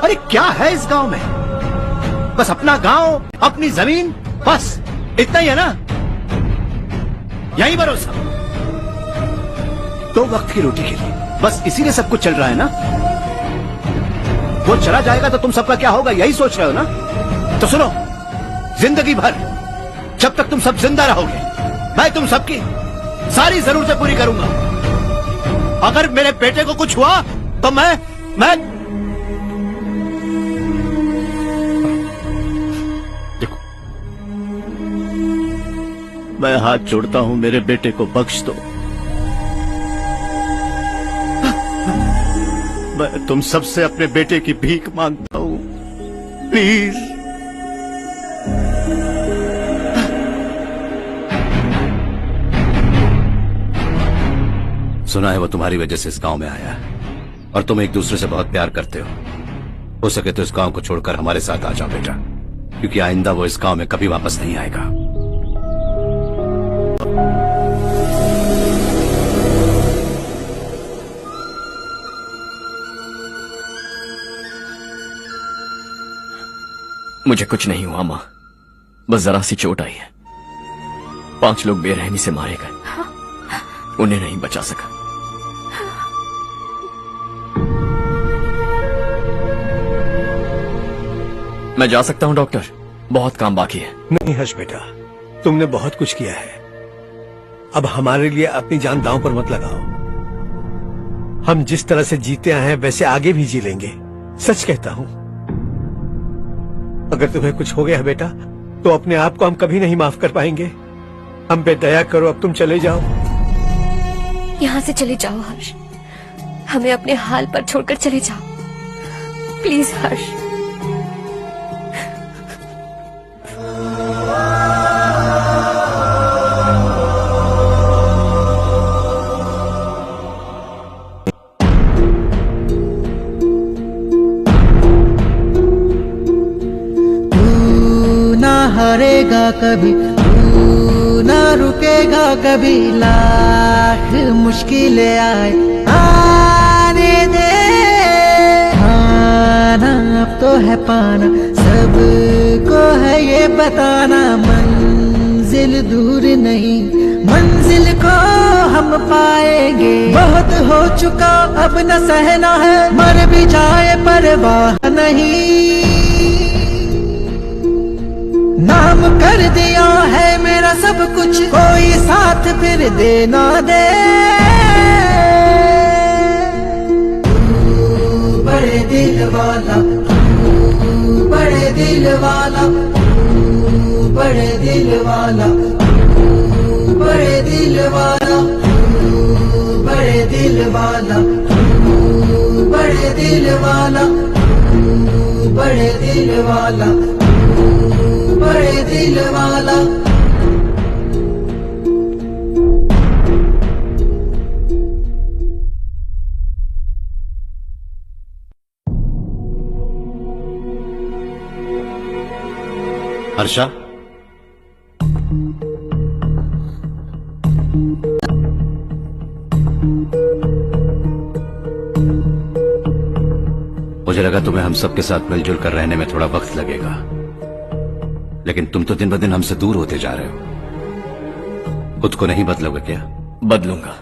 अरे क्या है इस गांव में? बस अपना गांव, अपनी जमीन, बस इतना ही है ना? यही भरोसा 2 वक्त की रोटी के लिए, बस इसीलिए सब कुछ चल रहा है ना? वो चला जाएगा तो तुम सबका क्या होगा, यही सोच रहे हो ना? तो सुनो, जिंदगी भर जब तक तुम सब जिंदा रहोगे, मैं तुम सबकी सारी जरूरतें पूरी करूंगा। अगर मेरे बेटे को कुछ हुआ तो मैं देखो, मैं हाथ जोड़ता हूं, मेरे बेटे को बख्श दो। मैं तुम सबसे अपने बेटे की भीख मांगता हूं, प्लीज। सुना है वो तुम्हारी वजह से इस गांव में आया है और तुम एक दूसरे से बहुत प्यार करते हो सके तो इस गांव को छोड़कर हमारे साथ आ जाओ बेटा, क्योंकि आइंदा वो इस गांव में कभी वापस नहीं आएगा।
मुझे कुछ नहीं हुआ माँ, बस जरा सी चोट आई है। 5 लोग बेरहमी से मारे गए, उन्हें नहीं बचा सका। मैं जा सकता हूँ डॉक्टर, बहुत काम बाकी है।
नहीं हर्ष बेटा, तुमने बहुत कुछ किया है। अब हमारे लिए अपनी जान दांव पर मत लगाओ। हम जिस तरह से जीते आए हैं वैसे आगे भी जी लेंगे। सच कहता हूं, अगर तुम्हें कुछ हो गया बेटा तो अपने आप को हम कभी नहीं माफ कर पाएंगे। हम पे दया करो, अब तुम चले जाओ।
यहाँ से चले जाओ हर्ष, हमें अपने हाल पर छोड़कर चले जाओ प्लीज हर्ष।
हारेगा कभी, तू ना रुकेगा कभी, लाख मुश्किलें आए आने दे। खाना अब तो है पाना, सबको है ये बताना, मंजिल दूर नहीं, मंजिल को हम पाएंगे। बहुत हो चुका अब न सहना है, मर भी जाए परवाह नहीं। नाम कर दिया है मेरा सब कुछ, कोई साथ फिर देना दे। तू बड़े दिल वाला, तू बड़े दिल वाला, तू बड़े दिल वाला, तू बड़े दिल वाला, तू बड़े दिल वाला, तू बड़े दिल वाला, तू बड़े दिल वाला, बड़े दिल वाला।
हर्षा, मुझे लगा तुम्हें हम सबके साथ मिलजुल कर रहने में थोड़ा वक्त लगेगा, लेकिन तुम तो दिन ब दिन हमसे दूर होते जा रहे हो। खुद को नहीं बदलोगे क्या?
बदलूंगा।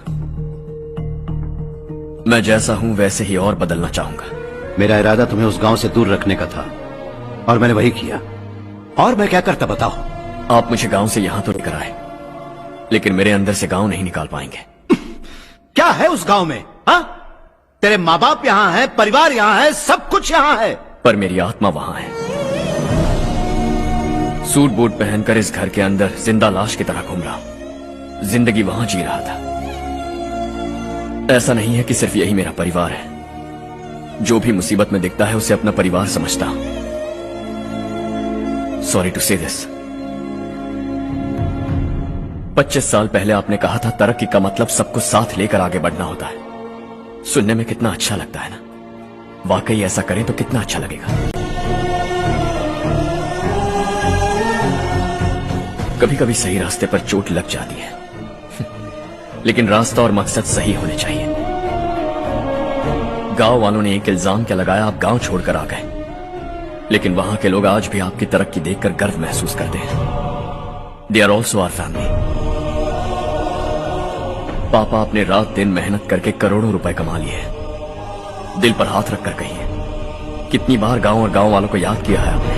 मैं जैसा हूं वैसे ही और बदलना चाहूंगा।
मेरा इरादा तुम्हें उस गांव से दूर रखने का था और मैंने वही किया। और मैं क्या करता बताओ?
आप मुझे गांव से यहां तो लेकर आए, लेकिन मेरे अंदर से गांव नहीं निकाल पाएंगे।
क्या है उस गांव में? हाँ, तेरे माँ बाप यहाँ है, परिवार यहाँ है, सब कुछ यहाँ है,
पर मेरी आत्मा वहां है। सूट बूट पहनकर इस घर के अंदर जिंदा लाश की तरह घूम रहा हूं। जिंदगी वहां जी रहा था। ऐसा नहीं है कि सिर्फ यही मेरा परिवार है। जो भी मुसीबत में दिखता है उसे अपना परिवार समझता हूं। सॉरी टू से दिस। 25 साल पहले आपने कहा था तरक्की का मतलब सबको साथ लेकर आगे बढ़ना होता है। सुनने में कितना अच्छा लगता है ना? वाकई ऐसा करें तो कितना अच्छा लगेगा। कभी कभी सही रास्ते पर चोट लग जाती है, लेकिन रास्ता और मकसद सही होने चाहिए। गांव वालों ने एक इल्जाम क्या लगाया, आप गांव छोड़कर आ गए, लेकिन वहां के लोग आज भी आपकी तरक्की देखकर गर्व महसूस करते हैं। They are also our family. पापा आपने रात दिन मेहनत करके करोड़ों रुपए कमा लिए हैं। दिल पर हाथ रखकर कहिए, कितनी बार गांव और गांव वालों को याद किया है आपने?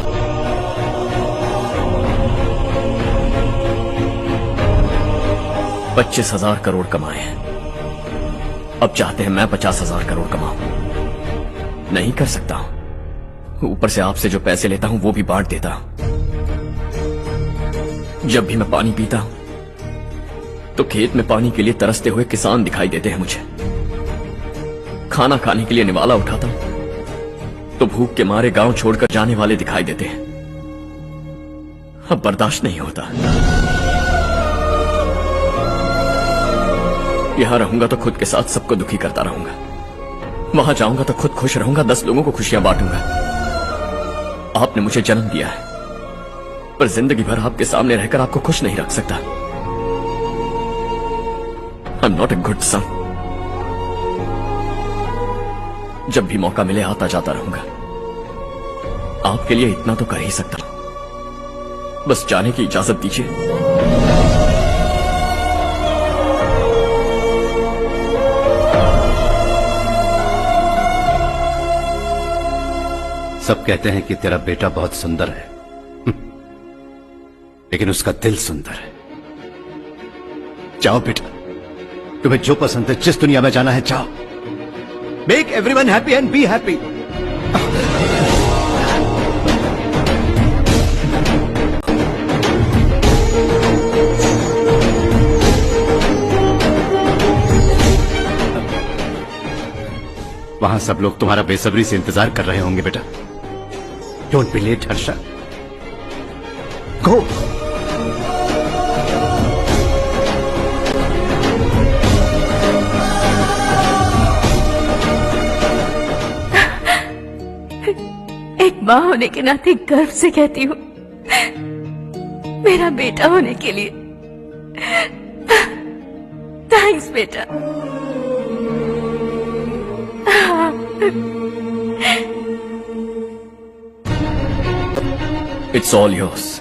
25,000 करोड़ कमाए हैं। अब चाहते हैं मैं 50,000 करोड़ कमाऊं। नहीं कर सकता हूं। ऊपर से आपसे जो पैसे लेता हूं वो भी बांट देता हूं। जब भी मैं पानी पीता हूं तो खेत में पानी के लिए तरसते हुए किसान दिखाई देते हैं मुझे। खाना खाने के लिए निवाला उठाता हूं तो भूख के मारे गांव छोड़कर जाने वाले दिखाई देते हैं। अब बर्दाश्त नहीं होता। यहां रहूंगा तो खुद के साथ सबको दुखी करता रहूंगा, वहां जाऊंगा तो खुद खुश रहूंगा, 10 लोगों को खुशियां बांटूंगा। आपने मुझे जन्म दिया है, पर जिंदगी भर आपके सामने रहकर आपको खुश नहीं रख सकता। I am not a good son. जब भी मौका मिले आता जाता रहूंगा। आपके लिए इतना तो कर ही सकता हूं, बस जाने की इजाजत दीजिए।
सब कहते हैं कि तेरा बेटा बहुत सुंदर है, लेकिन उसका दिल सुंदर है। जाओ बेटा, तुम्हें जो पसंद है, जिस दुनिया में जाना है जाओ। Make everyone happy and be happy. वहां सब लोग तुम्हारा बेसब्री से इंतजार कर रहे होंगे बेटा। डोंट बी लेट हर्षा, गो।
एक माँ होने के नाते गर्व से कहती हूँ, मेरा बेटा होने के लिए थैंक्स बेटा।
It's all yours.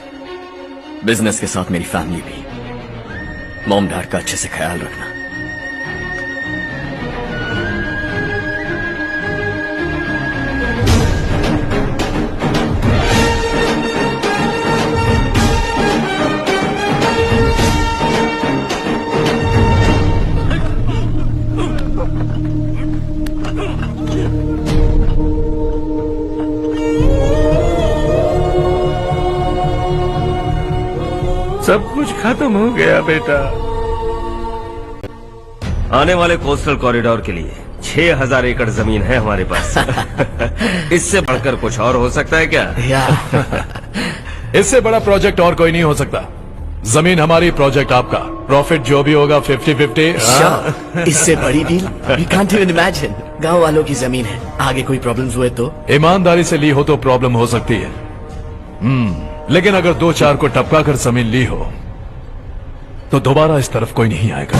बिजनेस के साथ मेरी फैमिली भी। मॉम डैड का अच्छे से ख्याल रखना।
सब कुछ खत्म हो गया बेटा। आने वाले कोस्टल कॉरिडोर के लिए 6000 एकड़ जमीन है हमारे पास। इससे बढ़कर कुछ और हो सकता है क्या?
इससे बड़ा प्रोजेक्ट और कोई नहीं हो सकता। जमीन हमारी, प्रोजेक्ट आपका। प्रॉफिट जो भी होगा 50-50।
इससे बड़ी deal we can't even imagine. गांव वालों की जमीन है, आगे कोई प्रॉब्लम्स हुए तो?
ईमानदारी से ली हो तो प्रॉब्लम हो सकती है, लेकिन अगर 2-4 को टपका कर जमीन ली हो तो दोबारा इस तरफ कोई नहीं आएगा।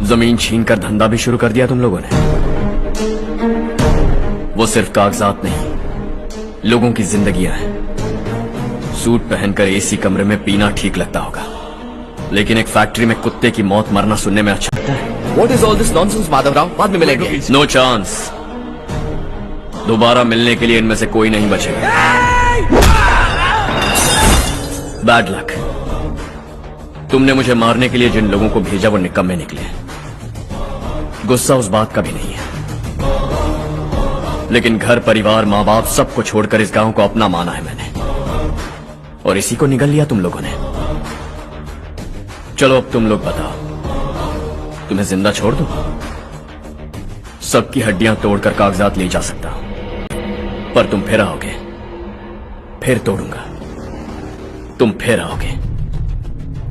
जमीन छीन कर धंधा भी शुरू कर दिया तुम लोगों ने। वो सिर्फ कागजात नहीं, लोगों की जिंदगियां हैं। सूट पहनकर एसी कमरे में पीना ठीक लगता होगा, लेकिन एक फैक्ट्री में कुत्ते की मौत मरना सुनने में अच्छा लगता है।
What is all this nonsense, Madhavrao? बाद में मिलेंगे।
No chance. दोबारा मिलने के लिए इनमें से कोई नहीं बचेगा। Bad luck. तुमने मुझे मारने के लिए जिन लोगों को भेजा वो निकम्मे निकले। गुस्सा उस बात का भी नहीं है, लेकिन घर परिवार माँ बाप सबको छोड़कर इस गांव को अपना माना है मैंने, और इसी को निगल लिया तुम लोगों ने। चलो अब तुम लोग बताओ, तुम्हें जिंदा छोड़ दूं? सबकी हड्डियां तोड़कर कागजात ले जा सकता हूं, पर तुम फिर आओगे, फिर तोड़ूंगा। तुम फिर आओगे,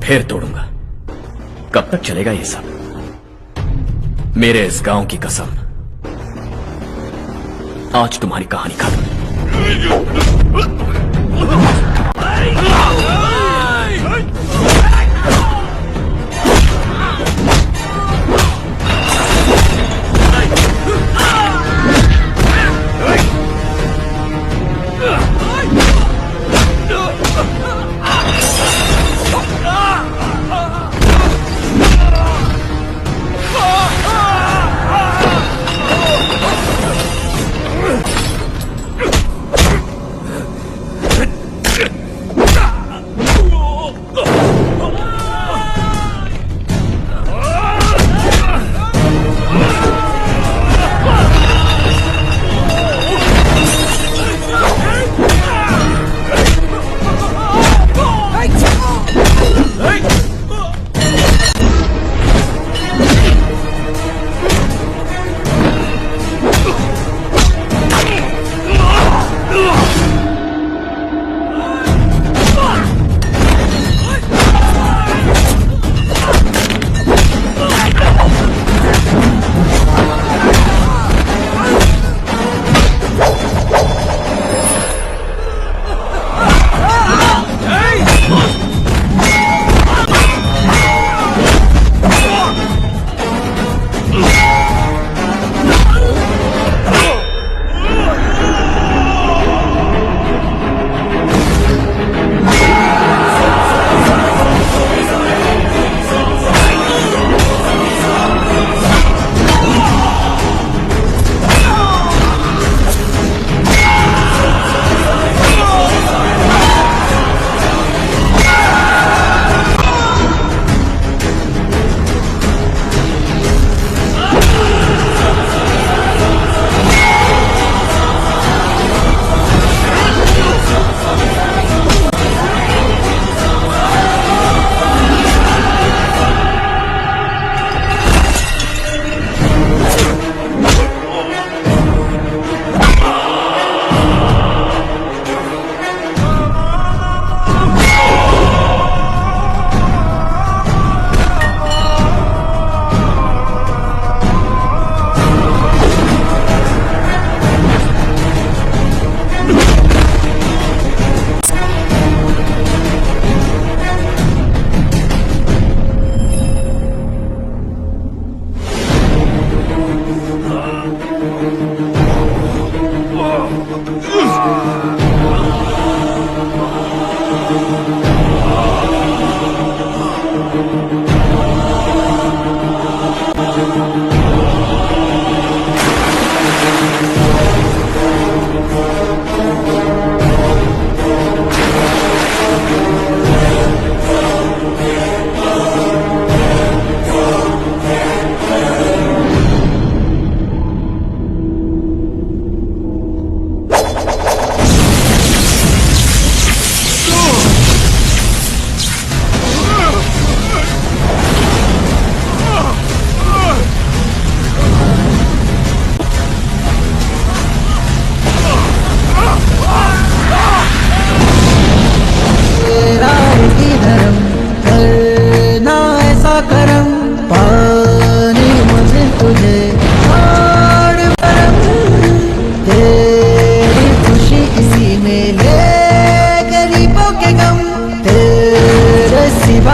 फिर तोड़ूंगा। कब तक चलेगा ये सब? मेरे इस गांव की कसम, आज तुम्हारी कहानी खत्म।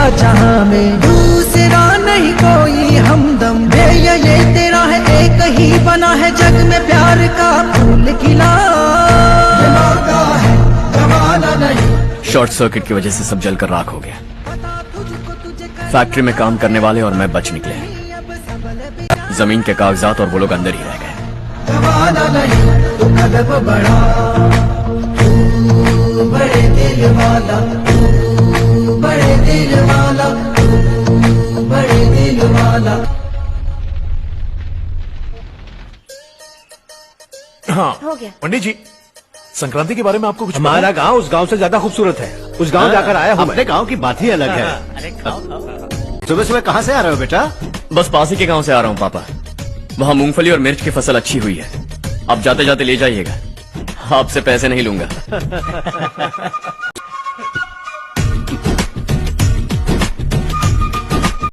सिवा जहां में दूसरा नहीं कोई हमदम। ये तेरा है एक ही बना है जग में प्यार का फूल खिला। ये मौका है जमाना नहीं।
शॉर्ट सर्किट की वजह से सब जलकर राख हो गया। फैक्ट्री में काम करने वाले और मैं बच निकले। जमीन के कागजात और वो लोग अंदर ही रह गए।
जमाना नहीं तो कदम बढ़ा, तू बड़े दिल वाला, तू बड़े दिल वाला, तू बड़े दिल वाला।
हाँ
हो गया।
पंडित जी, संक्रांति के बारे में आपको कुछ
हमारा गांव उस गांव से ज्यादा खूबसूरत है। उस गांव जाकर आया हूँ।
अपने गांव की बात ही अलग है। सुबह सुबह कहाँ से आ रहे हो बेटा?
बस पास ही के गांव से आ रहा हूँ पापा। वहाँ मूंगफली और मिर्च की फसल अच्छी हुई है। आप जाते जाते ले जाइएगा। आपसे पैसे नहीं लूंगा।